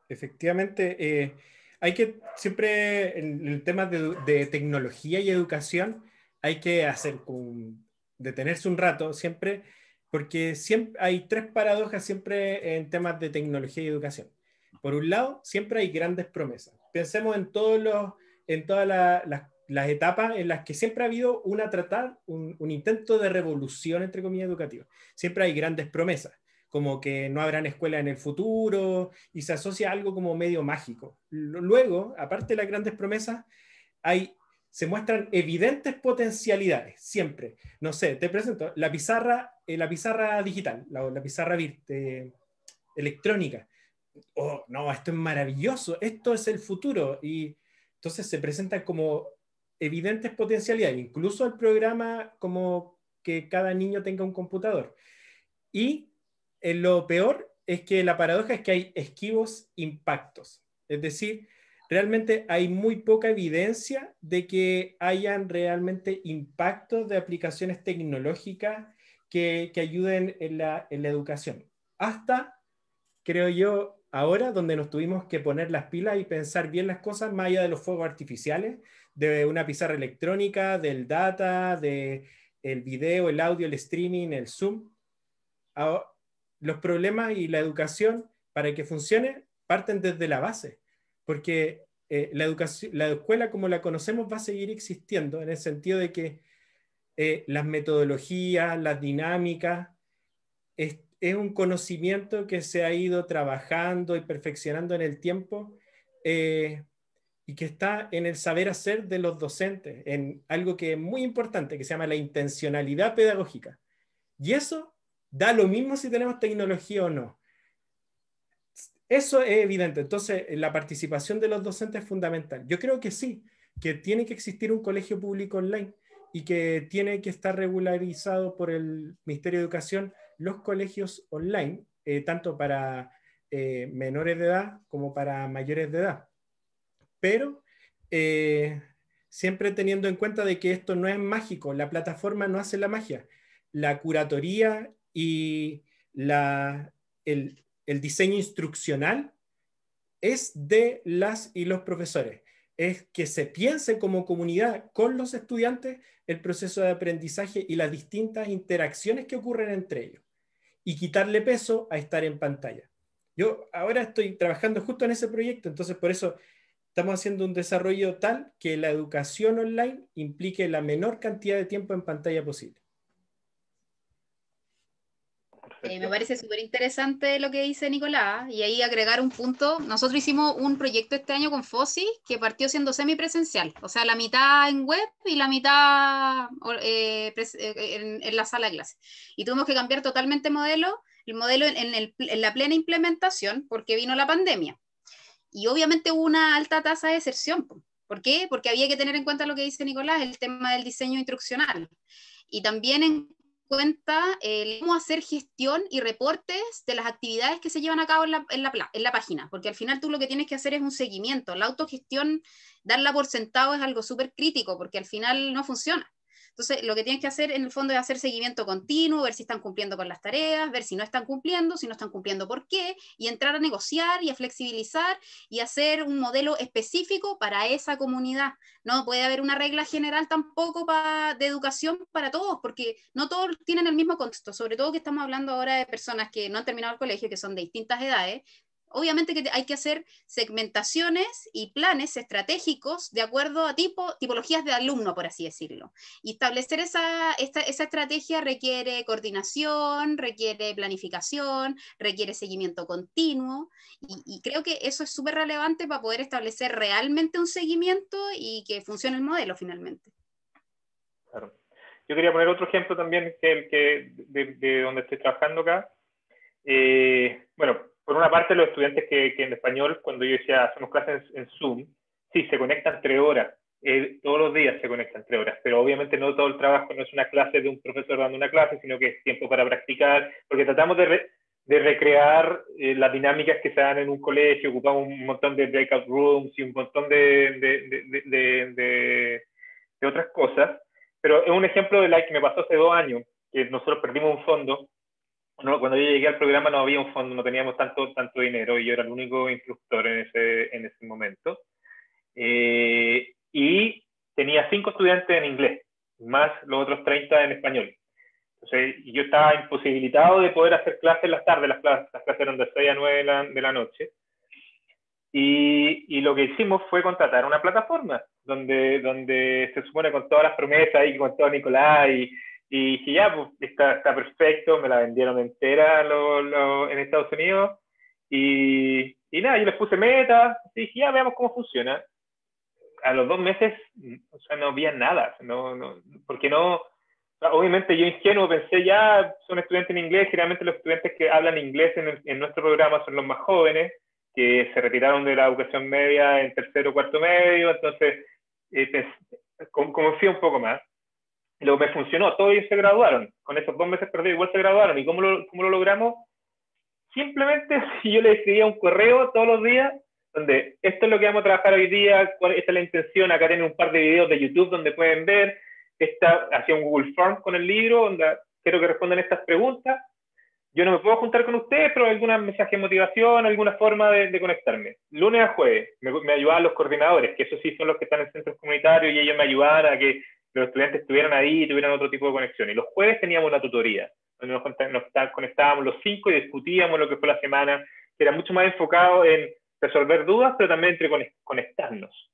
J: Efectivamente, hay que siempre, en el tema de tecnología y educación, hay que detenerse un rato siempre, porque siempre hay tres paradojas siempre en temas de tecnología y educación. Por un lado, siempre hay grandes promesas. Pensemos en todas las etapas en las que siempre ha habido un intento de revolución, entre comillas, educativa. Siempre hay grandes promesas, como que no habrán escuela en el futuro, y se asocia a algo como medio mágico. Luego, aparte de las grandes promesas, se muestran evidentes potencialidades, siempre. No sé, te presento la pizarra digital, la pizarra electrónica. Oh, no, esto es maravilloso, esto es el futuro. Y entonces se presentan como evidentes potencialidades, incluso el programa como que cada niño tenga un computador. Y lo peor es que la paradoja es que hay esquivos impactos. Es decir, realmente hay muy poca evidencia de que hayan realmente impactos de aplicaciones tecnológicas que ayuden en la educación. Hasta, creo yo, ahora donde nos tuvimos que poner las pilas y pensar bien las cosas más allá de los fuegos artificiales, de una pizarra electrónica, del data, del video, el audio, el streaming, el Zoom. Los problemas y la educación, para que funcione, parten desde la base, porque la escuela como la conocemos va a seguir existiendo, en el sentido de que las metodologías, las dinámicas, es un conocimiento que se ha ido trabajando y perfeccionando en el tiempo, y que está en el saber hacer de los docentes, en algo que es muy importante, que se llama la intencionalidad pedagógica. Y eso da lo mismo si tenemos tecnología o no. Eso es evidente. Entonces, la participación de los docentes es fundamental. Yo creo que sí, que tiene que existir un colegio público online y que tiene que estar regularizado por el Ministerio de Educación los colegios online, tanto para menores de edad como para mayores de edad. Pero siempre teniendo en cuenta de que esto no es mágico, la plataforma no hace la magia. La curatoría y el diseño instruccional es de las y los profesores. es que se piense como comunidad con los estudiantes el proceso de aprendizaje y las distintas interacciones que ocurren entre ellos, y quitarle peso a estar en pantalla. Yo ahora estoy trabajando justo en ese proyecto, entonces por eso estamos haciendo un desarrollo tal que la educación online implique la menor cantidad de tiempo en pantalla posible.
G: Me parece súper interesante lo que dice Nicolás, y ahí agregar un punto. Nosotros hicimos un proyecto este año con FOSI que partió siendo semipresencial, o sea, la mitad en web y la mitad en la sala de clase. Y tuvimos que cambiar totalmente el modelo en la plena implementación porque vino la pandemia. Y obviamente hubo una alta tasa de deserción. ¿Por qué? Porque había que tener en cuenta lo que dice Nicolás, el tema del diseño instruccional. Y también en cuenta cómo hacer gestión y reportes de las actividades que se llevan a cabo en la página, porque al final tú lo que tienes que hacer es un seguimiento. La autogestión, darla por sentado es algo súper crítico, porque al final no funciona. Entonces, lo que tienes que hacer en el fondo es hacer seguimiento continuo, ver si están cumpliendo con las tareas, ver si no están cumpliendo por qué, y entrar a negociar y a flexibilizar y hacer un modelo específico para esa comunidad. No puede haber una regla general tampoco de educación para todos, porque no todos tienen el mismo contexto, sobre todo que estamos hablando ahora de personas que no han terminado el colegio, que son de distintas edades. Obviamente que hay que hacer segmentaciones y planes estratégicos de acuerdo a tipologías de alumno, por así decirlo. Y establecer esa estrategia requiere coordinación, requiere planificación, requiere seguimiento continuo, y creo que eso es súper relevante para poder establecer realmente un seguimiento y que funcione el modelo finalmente.
F: Claro. Yo quería poner otro ejemplo también de donde estoy trabajando acá. Bueno, por una parte, los estudiantes que en español, cuando yo decía hacemos clases en Zoom, sí, se conectan 3 horas, todos los días se conectan 3 horas, pero obviamente no todo el trabajo no es una clase de un profesor dando una clase, sino que es tiempo para practicar, porque tratamos de recrear las dinámicas que se dan en un colegio, ocupamos un montón de breakout rooms y un montón de otras cosas, pero es un ejemplo de la que me pasó hace 2 años, que nosotros perdimos un fondo. Cuando yo llegué al programa no había un fondo, no teníamos tanto dinero y yo era el único instructor en ese momento. Y tenía 5 estudiantes en inglés, más los otros 30 en español. Entonces yo estaba imposibilitado de poder hacer clases en las tardes, las clases eran de 6 a 9 de la noche. Y lo que hicimos fue contratar una plataforma donde se supone con todas las promesas y con todo Nicolás y dije, ya, pues está perfecto, me la vendieron entera en Estados Unidos. Y nada, yo les puse metas, y dije, ya, veamos cómo funciona. A los 2 meses, o sea, no había nada, porque no, obviamente yo ingenuo pensé, ya, son estudiantes en inglés, generalmente los estudiantes que hablan inglés en nuestro programa son los más jóvenes, que se retiraron de la educación media en 3.º o 4.º medio, entonces confío un poco más. Luego me funcionó, todos ellos se graduaron, con esos 2 meses perdidos igual se graduaron. ¿Y cómo lo logramos? Simplemente si yo le escribía un correo todos los días, donde esto es lo que vamos a trabajar hoy día, esta es la intención, acá tienen un par de videos de YouTube donde pueden ver, hacía un Google Form con el libro, donde quiero que respondan estas preguntas. Yo no me puedo juntar con ustedes, pero algún mensaje de motivación, alguna forma de conectarme. Lunes a jueves me ayudaban los coordinadores, que esos sí son los que están en centros comunitarios, y ellos me ayudaban a que los estudiantes estuvieran ahí y tuvieran otro tipo de conexión. Y los jueves teníamos una tutoría, donde nos conectábamos los 5 y discutíamos lo que fue la semana, que era mucho más enfocado en resolver dudas, pero también entre conectarnos.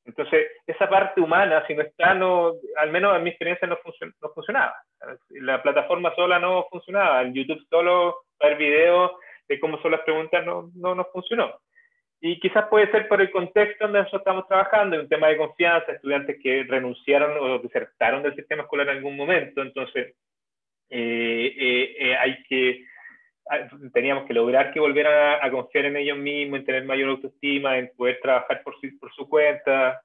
F: Entonces, esa parte humana, si no está, al menos en mi experiencia no funcionaba. La plataforma sola no funcionaba, el YouTube solo, ver videos de cómo son las preguntas, no funcionó. Y quizás puede ser por el contexto donde nosotros estamos trabajando, en un tema de confianza, estudiantes que renunciaron o desertaron del sistema escolar en algún momento. Entonces, teníamos que lograr que volvieran a confiar en ellos mismos, en tener mayor autoestima, en poder trabajar por su cuenta,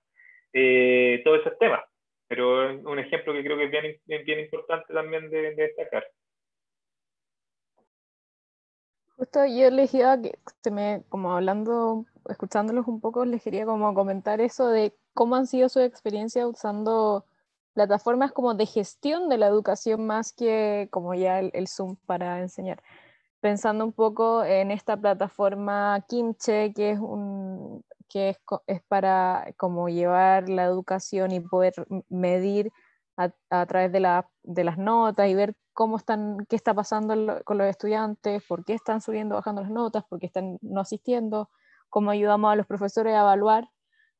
F: todos esos temas. Pero es un ejemplo que creo que es bien importante también de destacar.
D: Justo yo les iba, como hablando, escuchándolos un poco, les quería como comentar eso de cómo han sido su experiencia usando plataformas como de gestión de la educación más que como ya el Zoom para enseñar. Pensando un poco en esta plataforma Kimche, que es que es para como llevar la educación y poder medir a través de las notas y ver qué está pasando con los estudiantes, por qué están subiendo, bajando las notas, por qué están no asistiendo, cómo ayudamos a los profesores a evaluar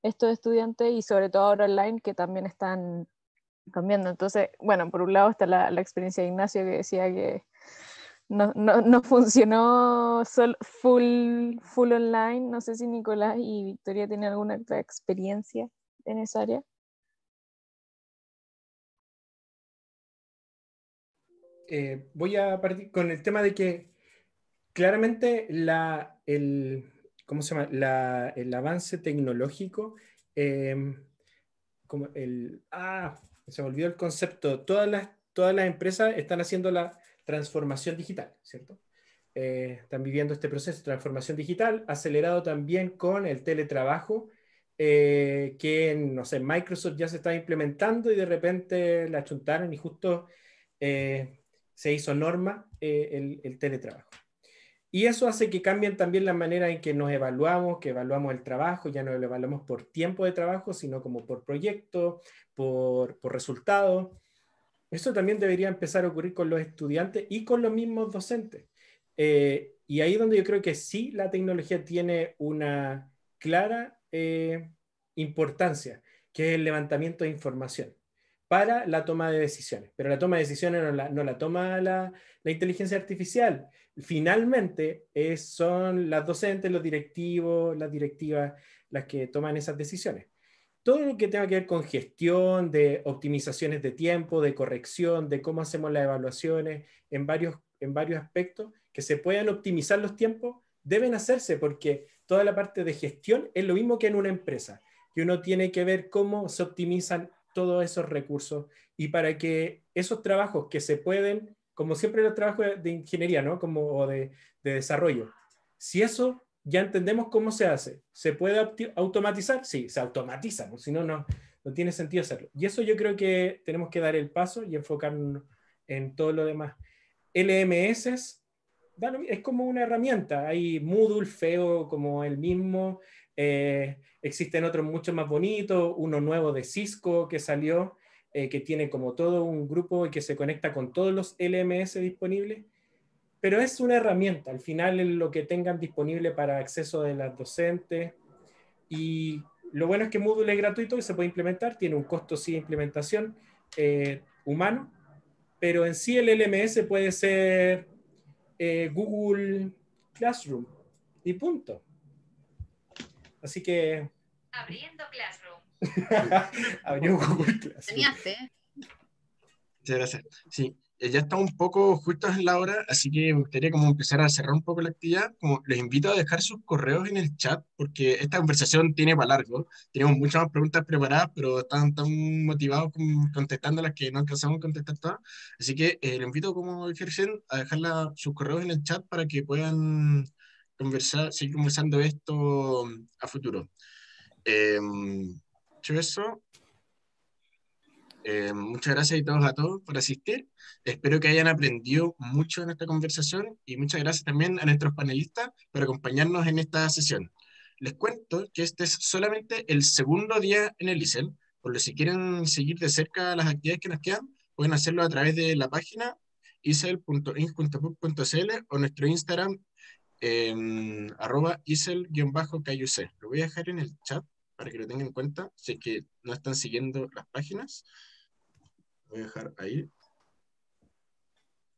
D: estos estudiantes y sobre todo ahora online que también están cambiando. Entonces, bueno, por un lado está la experiencia de Ignacio que decía que no funcionó full online. No sé si Nicolás y Victoria tienen alguna otra experiencia en esa área.
J: Voy a partir con el tema de que claramente ¿cómo se llama? El avance tecnológico, se me olvidó el concepto. Todas las empresas están haciendo la transformación digital, ¿cierto? Están viviendo este proceso de transformación digital, acelerado también con el teletrabajo, que, no sé, Microsoft ya se está implementando y de repente la achuntaron y justo se hizo norma el teletrabajo. Y eso hace que cambien también la manera en que nos evaluamos, que evaluamos el trabajo. Ya no lo evaluamos por tiempo de trabajo, sino como por proyecto, por resultado. Eso también debería empezar a ocurrir con los estudiantes y con los mismos docentes. Y ahí es donde yo creo que sí la tecnología tiene una clara importancia, que es el levantamiento de información para la toma de decisiones. Pero la toma de decisiones no la toma la inteligencia artificial. Finalmente son las docentes, los directivos, las directivas las que toman esas decisiones. Todo lo que tenga que ver con gestión, de optimizaciones de tiempo, de corrección, de cómo hacemos las evaluaciones en varios aspectos, que se puedan optimizar los tiempos, deben hacerse, porque toda la parte de gestión es lo mismo que en una empresa, que uno tiene que ver cómo se optimizan todos esos recursos y para que esos trabajos que se pueden, como siempre los trabajos de ingeniería, ¿no? O de desarrollo, si eso ya entendemos cómo se hace, ¿se puede automatizar? Sí, se automatiza, si no, no tiene sentido hacerlo. Y eso yo creo que tenemos que dar el paso y enfocarnos en todo lo demás. LMS es como una herramienta, hay Moodle feo como el mismo, existen otros mucho más bonitos, uno nuevo de Cisco que salió, que tiene como todo un grupo y que se conecta con todos los LMS disponibles, pero es una herramienta, al final es lo que tengan disponible para acceso de las docentes, y lo bueno es que Moodle es gratuito y se puede implementar, tiene un costo sí de implementación humano, pero en sí el LMS puede ser Google Classroom y punto. Así que
G: Abriendo Classroom.
J: abrió Google Classroom.
G: Soñaste.
A: Muchas gracias. Sí, ya estamos un poco justos en la hora, así que me gustaría como empezar a cerrar un poco la actividad. Como les invito a dejar sus correos en el chat, porque esta conversación tiene para largo. Tenemos muchas más preguntas preparadas, pero están tan motivados contestando las que no alcanzamos a contestar todas. Así que les invito, como ejercen, a dejar sus correos en el chat para que puedan seguir conversando esto a futuro. Dicho eso, muchas gracias a todos por asistir. Espero que hayan aprendido mucho en esta conversación y muchas gracias también a nuestros panelistas por acompañarnos en esta sesión. Les cuento que este es solamente el segundo día en el ISEL, por lo que si quieren seguir de cerca las actividades que nos quedan, pueden hacerlo a través de la página isel.inc.puc.cl o nuestro Instagram @isel_KUC. Lo voy a dejar en el chat para que lo tengan en cuenta si es que no están siguiendo las páginas. Voy a dejar ahí.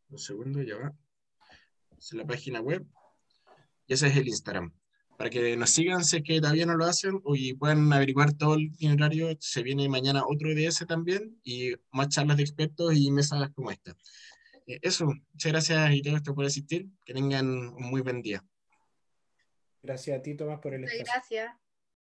A: Un segundo, ya va. Es la página web. Y ese es el Instagram. Para que nos sigan, si es que todavía no lo hacen, y puedan averiguar todo el itinerario. Se viene mañana otro IDS también, y más charlas de expertos y mesas como esta. Eso, muchas gracias y todo esto por asistir. Que tengan un muy buen día.
J: Gracias a ti, Tomás, por el espacio.
G: Gracias.